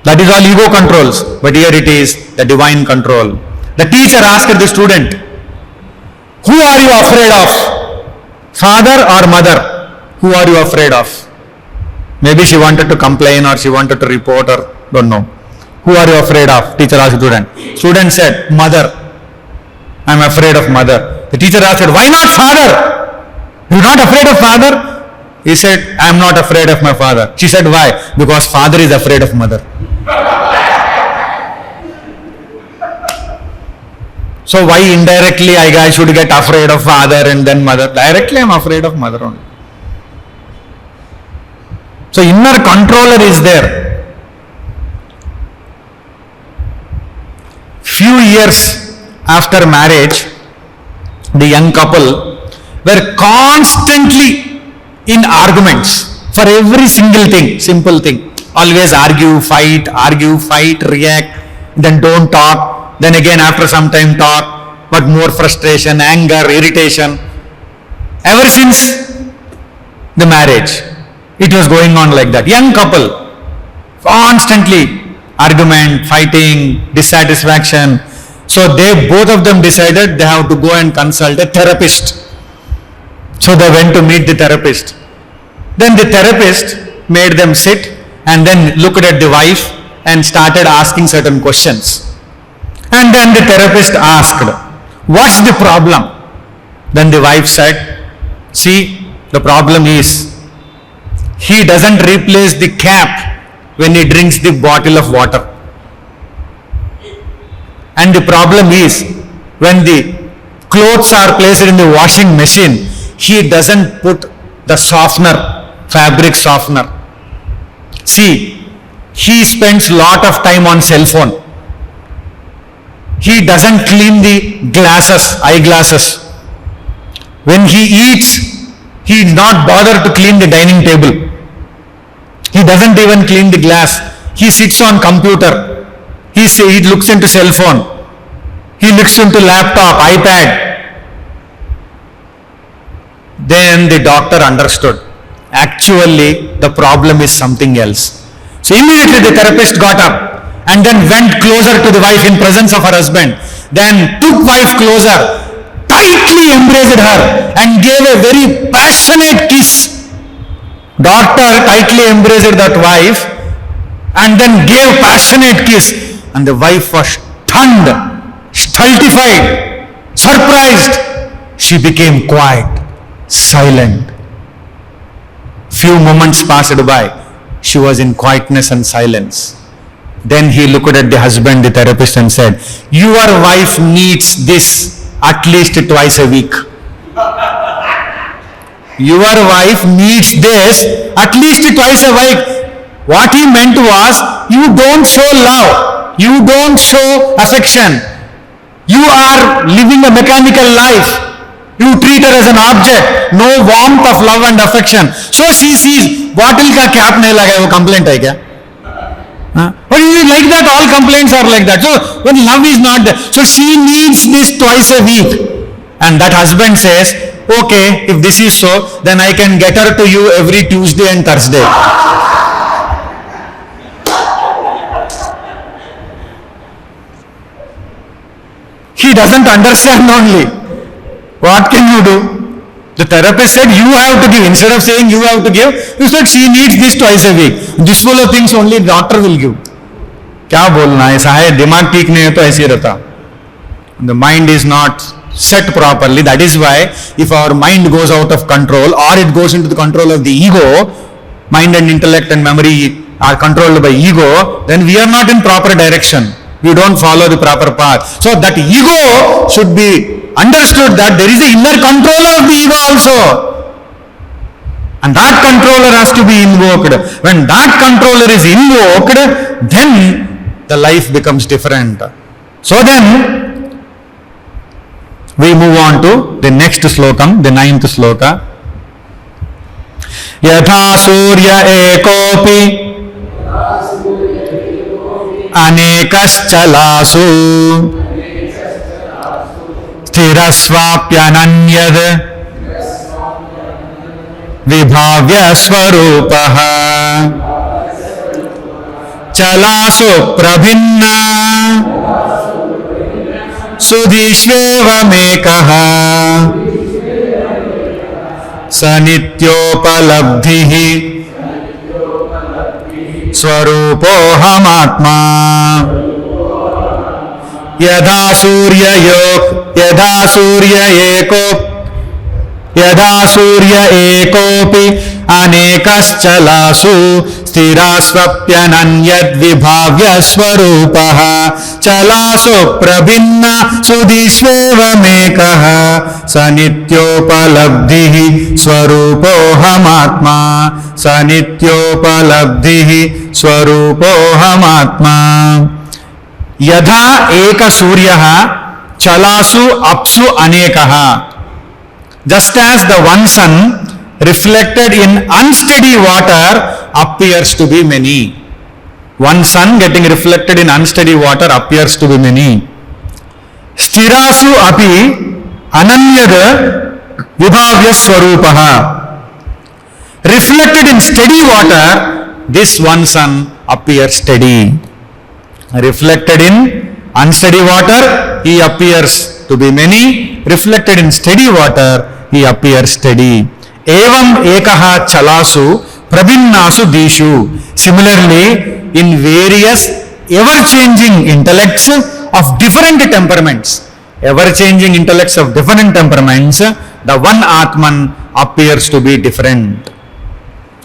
That is all ego controls. But here it is the divine control. The teacher asked the student, who are you afraid of? Father or mother? Who are you afraid of? Maybe she wanted to complain or she wanted to report or don't know. Who are you afraid of? Teacher asked the student. Student said, mother. I am afraid of mother. The teacher asked, why not father? You are not afraid of father? He said, I am not afraid of my father. She said, why? Because father is afraid of mother. So why indirectly I should get afraid of father and then mother? Directly I am afraid of mother only. So inner controller is there. Few years after marriage, the young couple were constantly in arguments for every single thing, simple thing. Always argue, fight, react, then don't talk, then again after some time talk, but more frustration, anger, irritation. Ever since the marriage, it was going on like that. Young couple, constantly argument, fighting, dissatisfaction. So both of them decided they have to go and consult a therapist. So they went to meet the therapist. Then the therapist made them sit and then looked at the wife and started asking certain questions. And then the therapist asked, what's the problem? Then the wife said, see, the problem is he doesn't replace the cap when he drinks the bottle of water. And the problem is when the clothes are placed in the washing machine, he doesn't put the softener, fabric softener. See, he spends lot of time on cell phone. He doesn't clean the glasses, eyeglasses. When he eats, he is not bothered to clean the dining table. He doesn't even clean the glass. He sits on computer. He looks into cell phone. He looks into laptop, iPad. Then the doctor understood. Actually, the problem is something else. So immediately the therapist got up and then went closer to the wife in presence of her husband. Then took wife closer, tightly embraced her and gave a very passionate kiss. Doctor tightly embraced that wife and then gave passionate kiss. And the wife was stunned, stultified, surprised. She became quiet, silent. Few moments passed by. She was in quietness and silence. Then he looked at the husband, the therapist, and said, your wife needs this at least twice a week. your wife needs this at least twice a week. What he meant was, you don't show love, you don't show affection, you are living a mechanical life, you treat her as an object, no warmth of love and affection. So she sees, bottle ka cap nahi laga hai, wo complaint hai kya? But is it like that? All complaints are like that. So when love is not there, so she needs this twice a week. And that husband says, okay, if this is so, then I can get her to you every Tuesday and Thursday. He doesn't understand only. What can you do? The therapist said you have to give. Instead of saying you have to give, you said she needs this twice a week. This full of things only doctor will give. क्या बोलना है? ऐसा है, दिमाग ठीक नहीं है तो ऐसे रहता. The mind is not set properly. That is why if our mind goes out of control or it goes into the control of the ego, mind and intellect and memory are controlled by ego, then we are not in proper direction. We don't follow the proper path. So that ego should be understood, that there is the inner controller of the ego also. And that controller has to be invoked. When that controller is invoked, then the life becomes different. So then, we move on to the next slokam, the 9th sloka. Yatha surya ekopi anekaschalasu sthirasvapyananyad vibhavya swarupaha chalasu prabhinna sudhishvevamekah sanityopalabdhihi swarupohamatma yadha surya ekopi anekaschalasu sthirasvapyananyad vibhavya swarupaha chalasu prabhinna sudhishvevamekah sanityopalabdhihi swarupohamatma sanityopalabdhihi swarupohamatma yadha eka suryaha chalasu apsu anekaha. Just as the one sun reflected in unsteady water appears to be many. One sun getting reflected in unsteady water appears to be many. Sthirasu api ananyad vibhavya swarupaha. Reflected in steady water, this one sun appears steady. Reflected in unsteady water, he appears to be many. Reflected in steady water, he appears steady. Evam ekaha chalasu prabhinnasu dishu. Similarly, in various ever-changing intellects of different temperaments, ever-changing intellects of different temperaments, the one Atman appears to be different.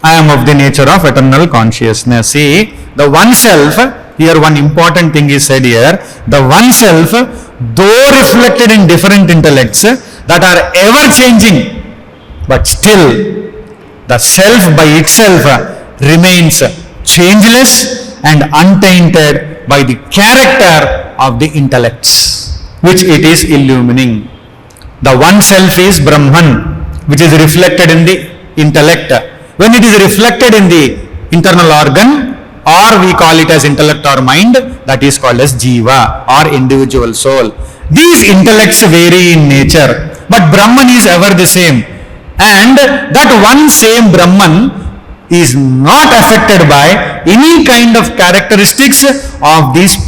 I am of the nature of eternal consciousness. See, the one self, here one important thing is said here, the one self, though reflected in different intellects that are ever-changing, but still the self by itself remains changeless and untainted by the character of the intellects which it is illumining. The one self is Brahman, which is reflected in the intellect. When it is reflected in the internal organ, or we call it as intellect or mind, that is called as Jiva or individual soul. These intellects vary in nature, but Brahman is ever the same. And that one same Brahman is not affected by any kind of characteristics of these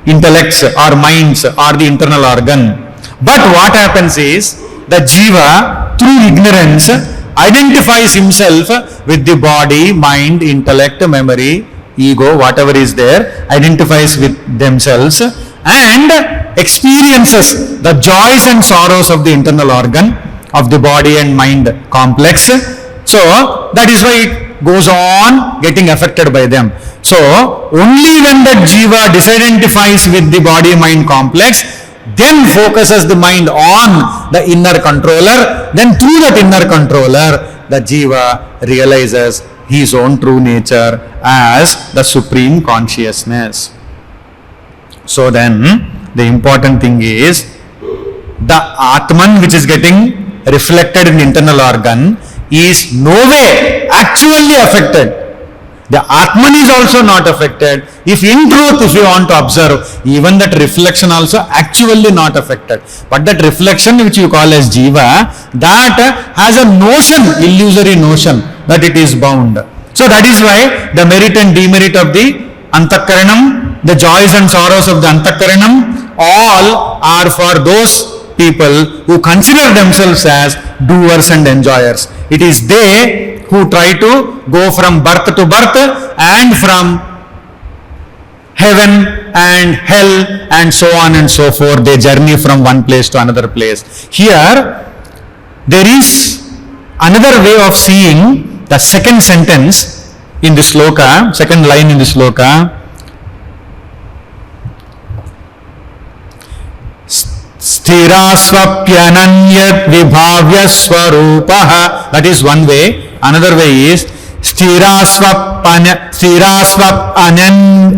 intellects or minds or the internal organ. But what happens is, the Jiva, through ignorance, identifies himself with the body, mind, intellect, memory, ego, whatever is there, identifies with themselves and experiences the joys and sorrows of the internal organ, of the body and mind complex. So that is why it goes on getting affected by them. So only when that Jiva disidentifies with the body mind complex, then focuses the mind on the inner controller, then through that inner controller, the jiva realizes his own true nature as the supreme consciousness. So then, the important thing is, the Atman which is getting reflected in the internal organ is no way actually affected. The Atman is also not affected. If in truth, if you want to observe, even that reflection also actually not affected. But that reflection which you call as jiva, that has a notion, illusory notion, that it is bound. So that is why the merit and demerit of the Antakaranam, the joys and sorrows of the Antakaranam, all are for those people who consider themselves as doers and enjoyers. It is they who try to go from birth to birth and from heaven and hell and so on and so forth. They journey from one place to another place. Here, there is another way of seeing the second sentence in the sloka, second line in the sloka. Sthirasvapyananyat vibhavya swarupaha. That is one way. Another way is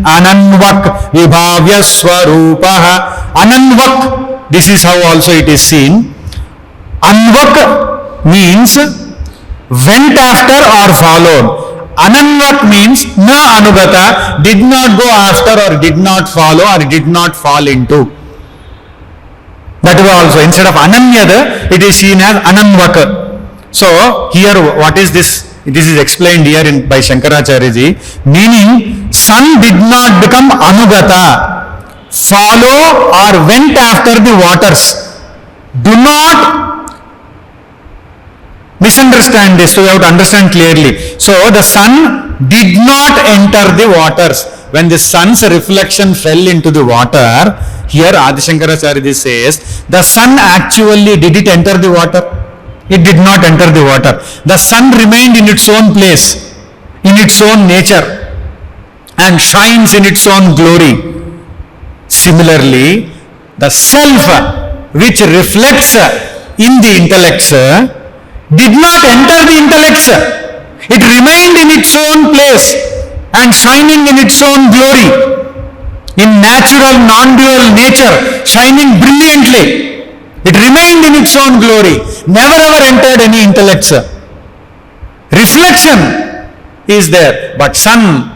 ananvak vibhavya swarupaha. Ananvak, this is how also it is seen. Anvak means went after or followed. Ananvak means na anugata, did not go after or did not follow or did not fall into. That way also, instead of ananyad, it is seen as ananvak. So, here what is this? This is explained here by Shankaracharya ji, meaning sun did not become anugata, follow or went after the waters. Do not misunderstand this, so you have to understand clearly. So, the sun did not enter the waters. When the sun's reflection fell into the water, here Adi Shankaracharya ji says, the sun actually, did it enter the water? It did not enter the water. The sun remained in its own place, in its own nature, and shines in its own glory. Similarly, the self which reflects in the intellects did not enter the intellects. It remained in its own place and shining in its own glory, in natural non-dual nature, shining brilliantly. It remained in its own glory, never ever entered any intellects. Reflection is there, but sun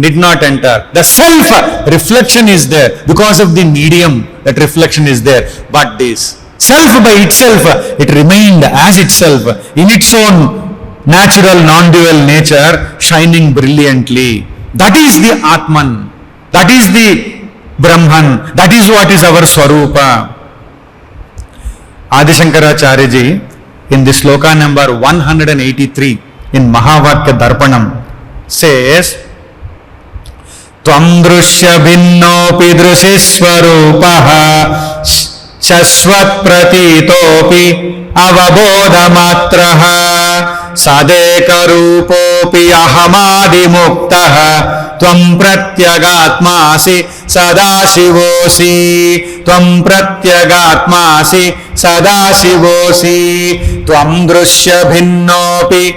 did not enter. The self reflection is there because of the medium, that reflection is there. But this self by itself, it remained as itself, in its own natural non-dual nature, shining brilliantly. That is the Atman. That is the Brahman. That is what is our Swarupa. Adi Shankaracharya ji, in the sloka number 183 in Mahavakya Darpanam, says, Tvam drushya bhinnopi drushiswarupaha shasvat pratitopi avabodhamatraha sadeka rupopi ahamadi muktaha tvam pratyagatmasi sadashivosi tvam pratyagatmasi sadashivosi tvam drushya bhinnopi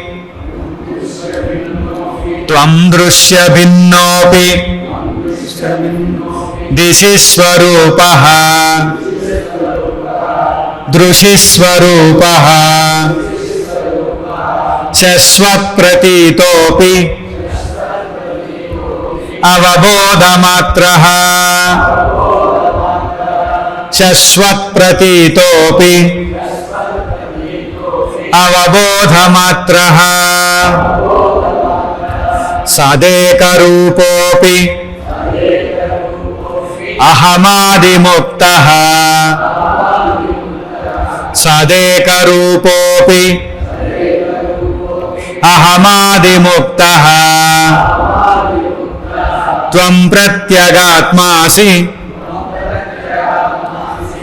drishiswarupaha shasvat pratitopi avabodhamatraha shasvat pratitopi avabodhamatraha sadeka rupopi ahamadi muktaha sadeka rupopi ahamadi muktaha tvam pratyagatmasi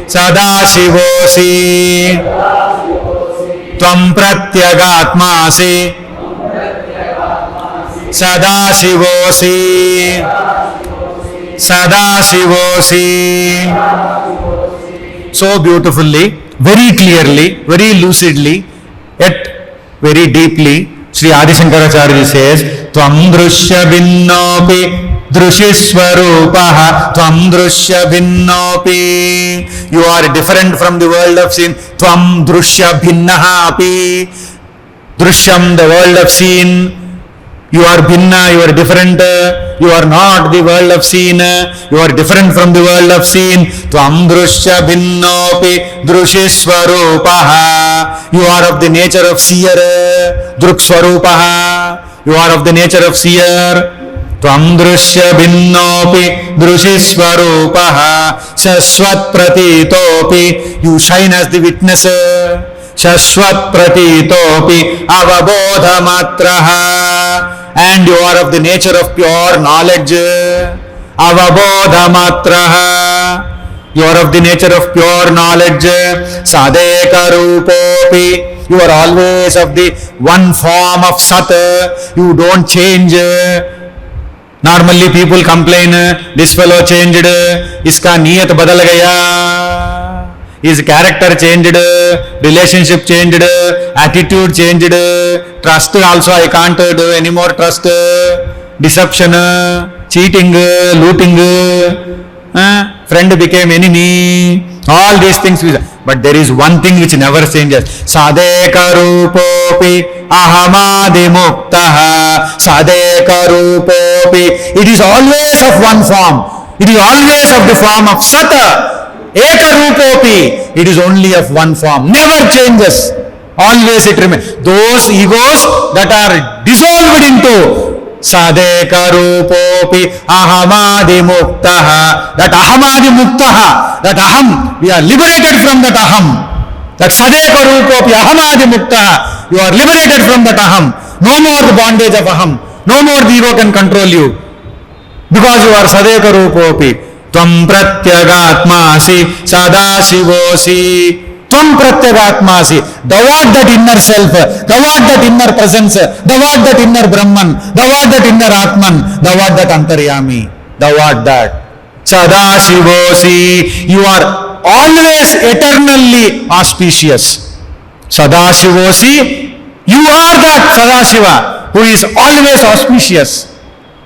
sadashivosi tvam pratyagatmasi sadashivosi sadashivosi so beautifully, very clearly, very lucidly, yet very deeply. Sri Adi Shankaracharya says, Tvam drushya binnopi drushishwarupaha tvam drushya binnopi. You are different from the world of sin. Tvam drushya bhinnaha api. Drishyam, the world of sin. You are bhinna, you are different. You are not the world of sin. You are different from the world of sin. Tvam drushya binnopi drushishwarupaha. You are of the nature of seer. Drukswarupaha. You are of the nature of seer. Tvam drushya binnopi drushishwarupaha. Shashvat pratitopi. You shine as the witness. Shashvat pratitopi avabodha matraha. And you are of the nature of pure knowledge. Avabodha matraha. You are of the nature of pure knowledge. Sadeka rupopi. You are always of the one form of Sat. You don't change. Normally people complain, this fellow changed, iska niyat badal gaya. His character changed, relationship changed, attitude changed, trust also I can't do any more trust, deception, cheating, looting, friend became enemy, all these things. But there is one thing which never changes. Sadeka rupopi ahamadi muktaha. Sadeka rupopi. It is always of one form. It is always of the form of Sata. Eka rupopi. It is only of one form. Never changes. Always it remains. Those egos that are dissolved into Sadeka rupopi ahamadi muktaha. That ahamadi muktaha, that aham, we are liberated from that aham. That sadeka rupopi ahamadi muktaha, you are liberated from that aham. No more the bondage of aham. No more the ego can control you. Because you are sadeka rupopi. Tvam pratyagatmasi sadashivosi. Tvam pratyagatmasi. Thou art that inner self. Thou art that inner presence. Thou art that inner Brahman. Thou art that inner Atman. Thou art that Antaryami. Thou art that. Sadashivosi. You are always eternally auspicious. Sadashivosi. You are that Sadashiva who is always auspicious.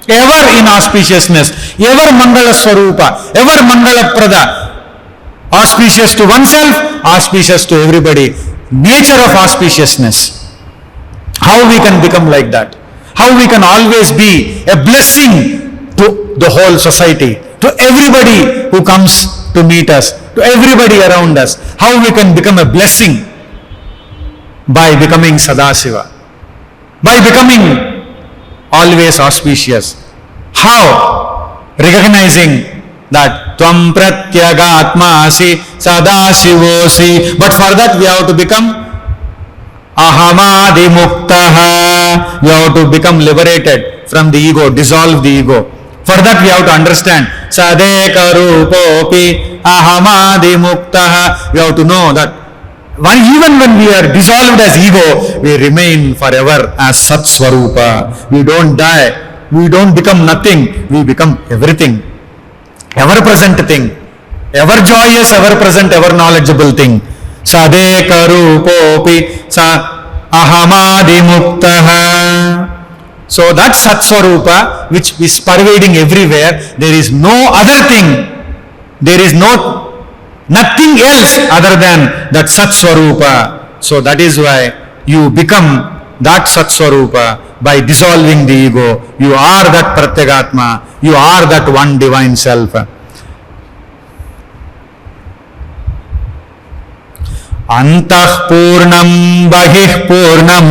Ever in auspiciousness. Ever Mangala Swarupa. Ever Mangala Prada. Auspicious to oneself, auspicious to everybody. Nature of auspiciousness. How we can become like that? How we can always be a blessing to the whole society, to everybody who comes to meet us, to everybody around us. How we can become a blessing? By becoming Sadashiva. By becoming always auspicious. How? Recognizing that Tvam pratyagatmasi sadashivosi. But for that we have to become ahamadi muktaha. We have to become liberated from the ego, dissolve the ego. For that we have to understand sadeka rupopi ahamadi muktaha. We have to know that even when we are dissolved as ego, we remain forever as Sat Swarupa. We don't die. We don't become nothing. We become everything. Ever present thing, ever joyous, ever present, ever knowledgeable thing. Sadeka rupopi sa ahamadi muktaha. So that Sat Swarupa which is pervading everywhere, there is no other thing, there is nothing else other than that Sat Swarupa. So that is why you become that Sat Swarupa by dissolving the ego. You are that Pratyagatma. You are that one divine self. Antah purnam bahih purnam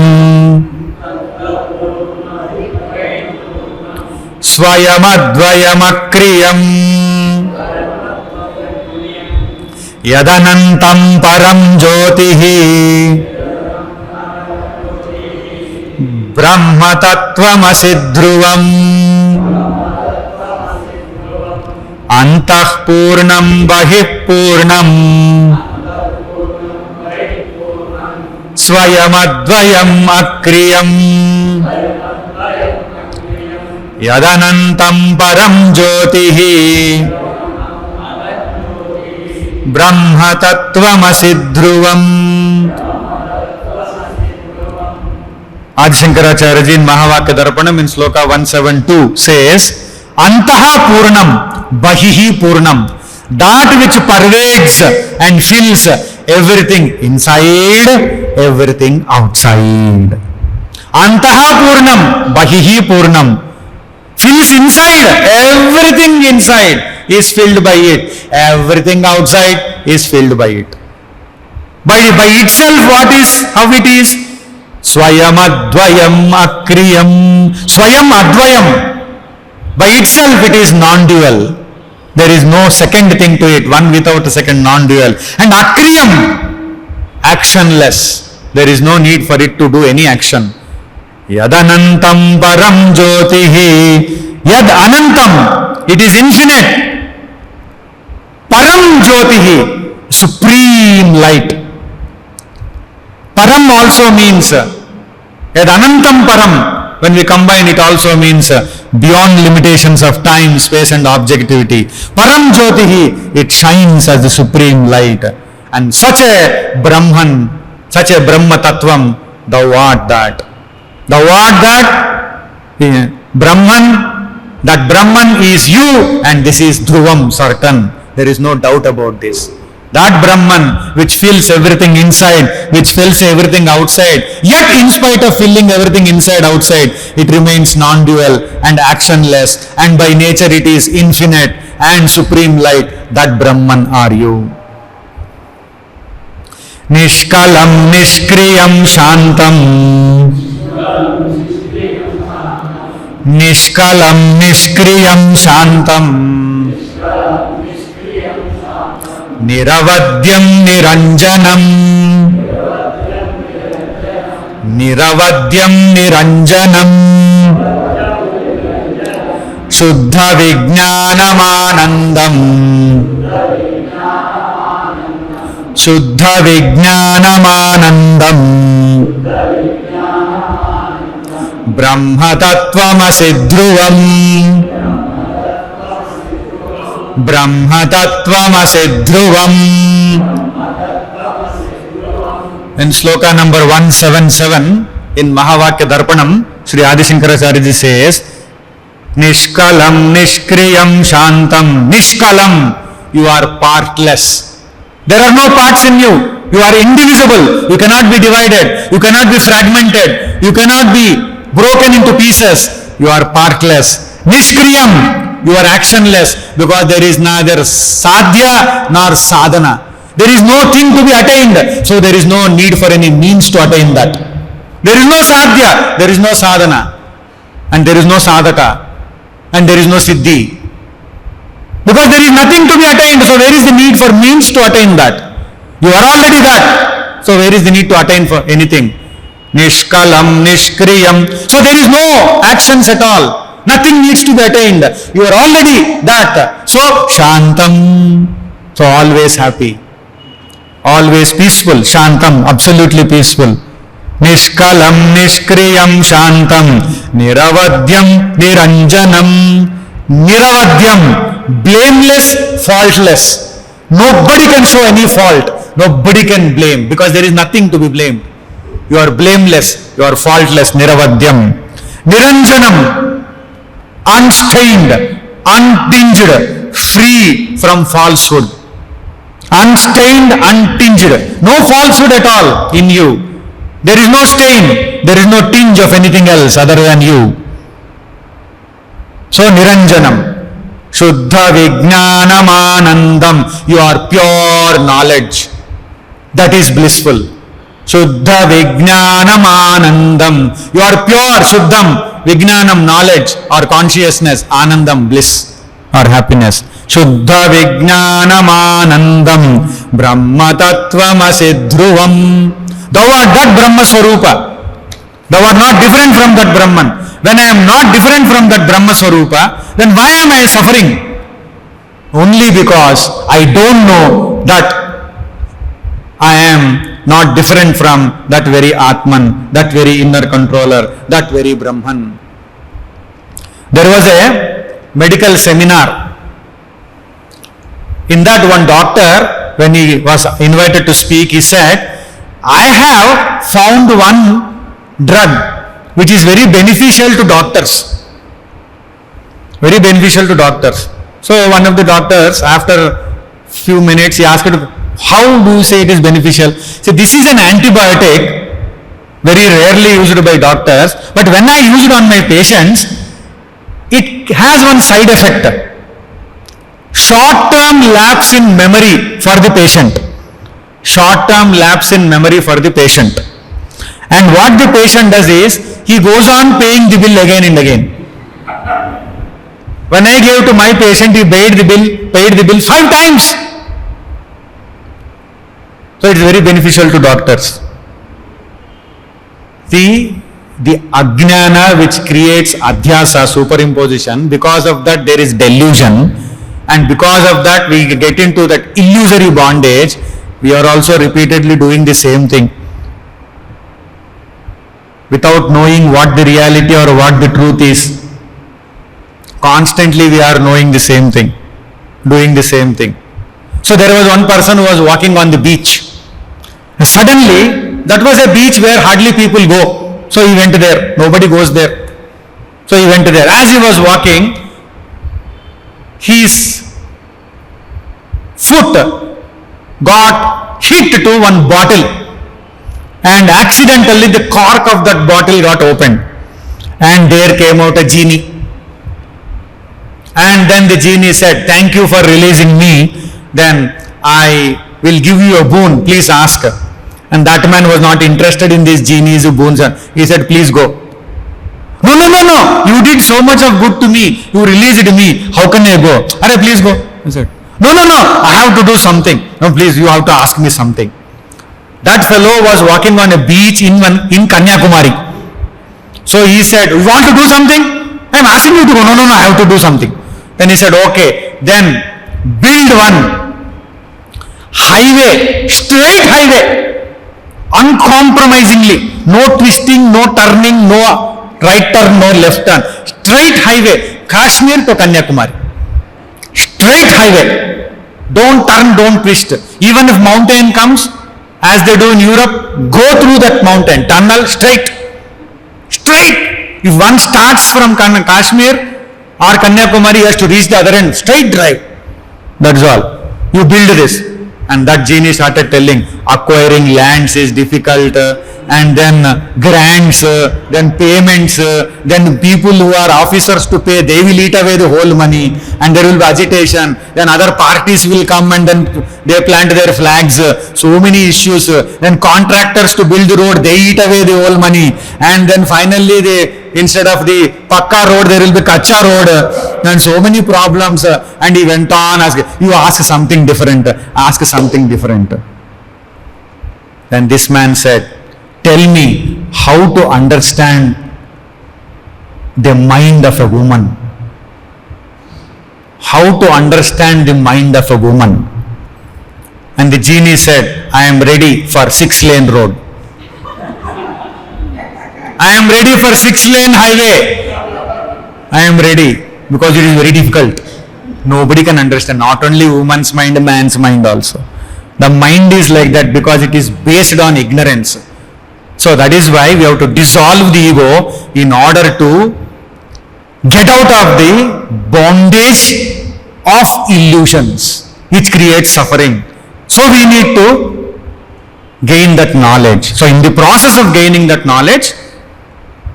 Swayamadvayamakkriyam Yadanantam param jyotihi Brahma tattvamasi dhruvam Antah purnam bahih purnam Swayamadvayam akriyam Yadanantam param jyotihi బ్రహ్మ తత్వమసి ధ్రువం. Adi Shankaracharya ji in Mahavakya Darpanam in Sloka 172 says, Antaha Purnam, Bahihi Purnam. That which pervades and fills everything inside, everything outside. Antaha Purnam, Bahihi Purnam. Fills inside, everything inside is filled by it. Everything outside is filled by it. By itself, what is, how it is? Swayam Advayam Akriyam. Swayam Advayam. By itself it is non-dual. There is no second thing to it, one without a second, non-dual. And Akriyam, actionless. There is no need for it to do any action. Yadanantam param jyotihi. Yad anantam, it is infinite. Param jyotihi, supreme light. Param also means, Yad anantam param, when we combine it also means beyond limitations of time, space and objectivity. Param jyotihi, it shines as the supreme light. And such a Brahman, such a Brahma Tattvam, thou art that. Thou art that Brahman, that Brahman is you and this is Dhruvam, certain. There is no doubt about this. That Brahman which fills everything inside, which fills everything outside, yet in spite of filling everything inside, outside, it remains non-dual and actionless, and by nature it is infinite and supreme light. That Brahman are you. Nishkalam Nishkriyam Shantam. Nishkalam Nishkriyam Shantam. Niravadyam Niranjanam. Niravadyam Niranjanam. Shuddha Vijnanamanandam. Shuddha Vijnanamanandam. Brahma Tattvamasi Dhruvam. Brahma Tattvamasi Dhruvam. In sloka number 177 in Mahavakya Darpanam, Sri Adi Shankaracharya ji says, Nishkalam Nishkriyam Shantam. Nishkalam, you are partless. There are no parts in you. You are indivisible. You cannot be divided. You cannot be fragmented. You cannot be broken into pieces. You are partless. Nishkriyam, you are actionless, because there is neither sadhya nor sadhana. There is no thing to be attained, so there is no need for any means to attain that. There is no sadhya, there is no sadhana, and there is no sadhaka, and there is no siddhi. Because there is nothing to be attained, so where is the need for means to attain that? You are already that, so where is the need to attain for anything? Nishkalam Nishkriyam. So there is no actions at all. Nothing needs to be attained. You are already that. So Shantam. So always happy. Always peaceful. Shantam, absolutely peaceful. Nishkalam Nishkriyam Shantam. Niravadyam Niranjanam. Niravadyam, blameless, faultless. Nobody can show any fault. Nobody can blame, because there is nothing to be blamed. You are blameless. You are faultless. Niravadyam. Niranjanam, unstained, untinged, free from falsehood. Unstained, untinged. No falsehood at all in you. There is no stain. There is no tinge of anything else other than you. So Niranjanam. Shuddha Vijnanamanandam. You are pure knowledge. That is blissful. Shuddha Vijnanamanandam. You are pure, Shuddham. Vijnanam, knowledge or consciousness. Anandam, bliss or happiness. Shuddha Vijnanamanandam. Brahma Tattvamasi Dhruvam. Thou art that Brahma Swarupa. Thou art not different from that Brahman. When I am not different from that Brahma Swarupa, then why am I suffering? Only because I don't know that I am not different from that very Atman, that very inner controller, that very Brahman. There was a medical seminar. In that, one doctor when he was invited to speak, he said, I have found one drug which is very beneficial to doctors. Very beneficial to doctors. So one of the doctors, after few minutes, he asked, how do you say it is beneficial? So this is an antibiotic, very rarely used by doctors, but when I use it on my patients, it has one side effect. Short-term lapse in memory for the patient. Short-term lapse in memory for the patient. And what the patient does is, he goes on paying the bill again and again. When I gave to my patient, he paid the bill 5 times. So it is very beneficial to doctors. The ajnana which creates adhyasa, superimposition, because of that there is delusion, and because of that we get into that illusory bondage. We are also repeatedly doing the same thing without knowing what the reality or what the truth is. Constantly we are knowing the same thing, doing the same thing. So there was one person who was walking on the beach. And suddenly, that was a beach where hardly people go. So he went there. Nobody goes there. So he went there. As he was walking, his foot got hit to one bottle, and accidentally the cork of that bottle got opened, and there came out a genie. And then the genie said, thank you for releasing me, then I will give you a boon, please ask. And that man was not interested in these genies' boons. He said, please go. No, you did so much of good to me, you released me, how can I go? Arey, please go. He said, no, I have to do something. No, please, you have to ask me something. That fellow was walking on a beach in Kanyakumari. So he said, you want to do something? I am asking you to go. No, I have to do something. Then he said, okay, then build one highway, straight highway, uncompromisingly, no twisting, no turning, no right turn, no left turn, straight highway, Kashmir to Kanyakumari. Straight highway, don't turn, don't twist. Even if mountain comes, as they do in Europe, go through that mountain, tunnel, straight. If one starts from Kashmir or Kanyakumari, he has to reach the other end, straight drive. That's all. You build this. And that genie started telling, acquiring lands is difficult, and then grants, then payments, then people who are officers to pay, they will eat away the whole money, and there will be agitation, then other parties will come and then they plant their flags, so many issues, then contractors to build the road, they eat away the whole money, and then finally instead of the Pakka road, there will be Kacha road, and so many problems. And he went on asking, you ask something different, ask something different. Then this man said, tell me how to understand the mind of a woman. How to understand the mind of a woman. And the genie said, I am ready for 6-lane road. I am ready for 6-lane highway. I am ready, because it is very difficult. Nobody can understand, not only woman's mind, man's mind also. The mind is like that because it is based on ignorance. So that is why we have to dissolve the ego in order to get out of the bondage of illusions which creates suffering. So we need to gain that knowledge. So in the process of gaining that knowledge,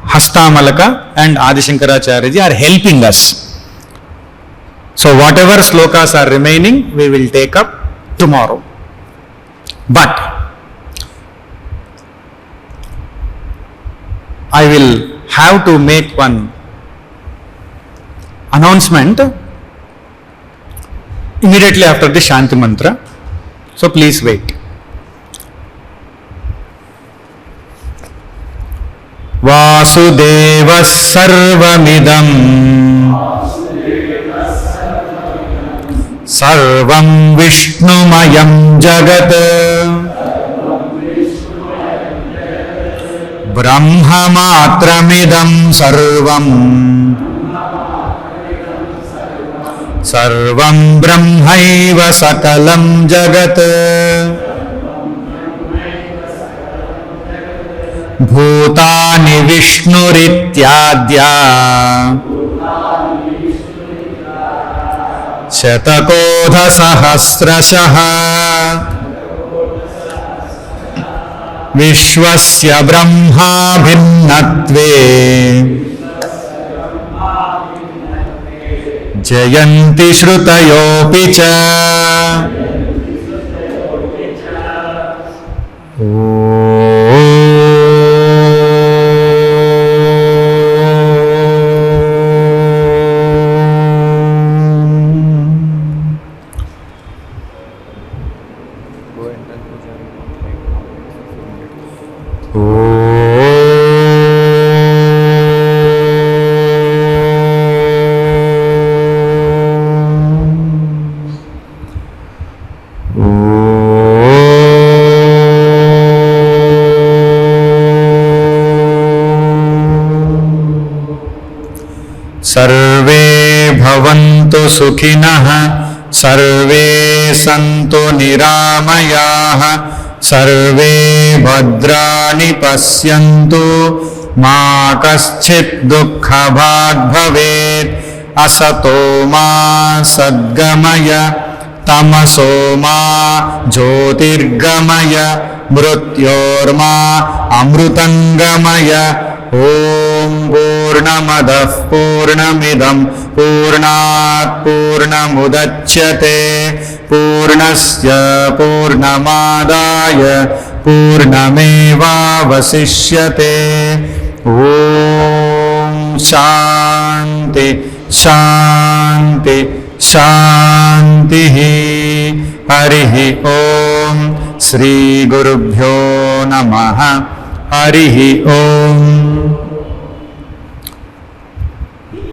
Hastamalaka and Adi Shankaracharya ji are helping us. So whatever slokas are remaining, we will take up tomorrow. But I will have to make one announcement immediately after the Shanti Mantra. So please wait. Vasudeva sarvamidam sarvam vishnumayam jagat brahmamatramidam sarvam सर्वं ब्रह्मैव सकलं जगत् भूतानि विष्णुरित्याद्या शतकोऽधसहस्रशः विश्वस्य ब्रह्मा भिन्नत्वे जयन्ति श्रुतयोऽपि च। सर्वे भवन्तु सुखिनः सर्वे सन्तु निरामयाः सर्वे भद्राणि पश्यन्तु मा कश्चित् दुःखभाग् भवेत्। असतो मा सद्गमय तमसो मा ज्योतिर्गमय मृत्योर्मा अमृतङ्गमय। ॐ पूर्णमदः पूर्णमिदं पूर्णात् पूर्णमुदच्यते पूर्णस्य पूर्णमादाय पूर्णमेवावशिष्यते। ॐ शान्ति शान्ति शान्तिः। हरिः ॐ श्रीगुरुभ्यो नमः। हरिः ॐ।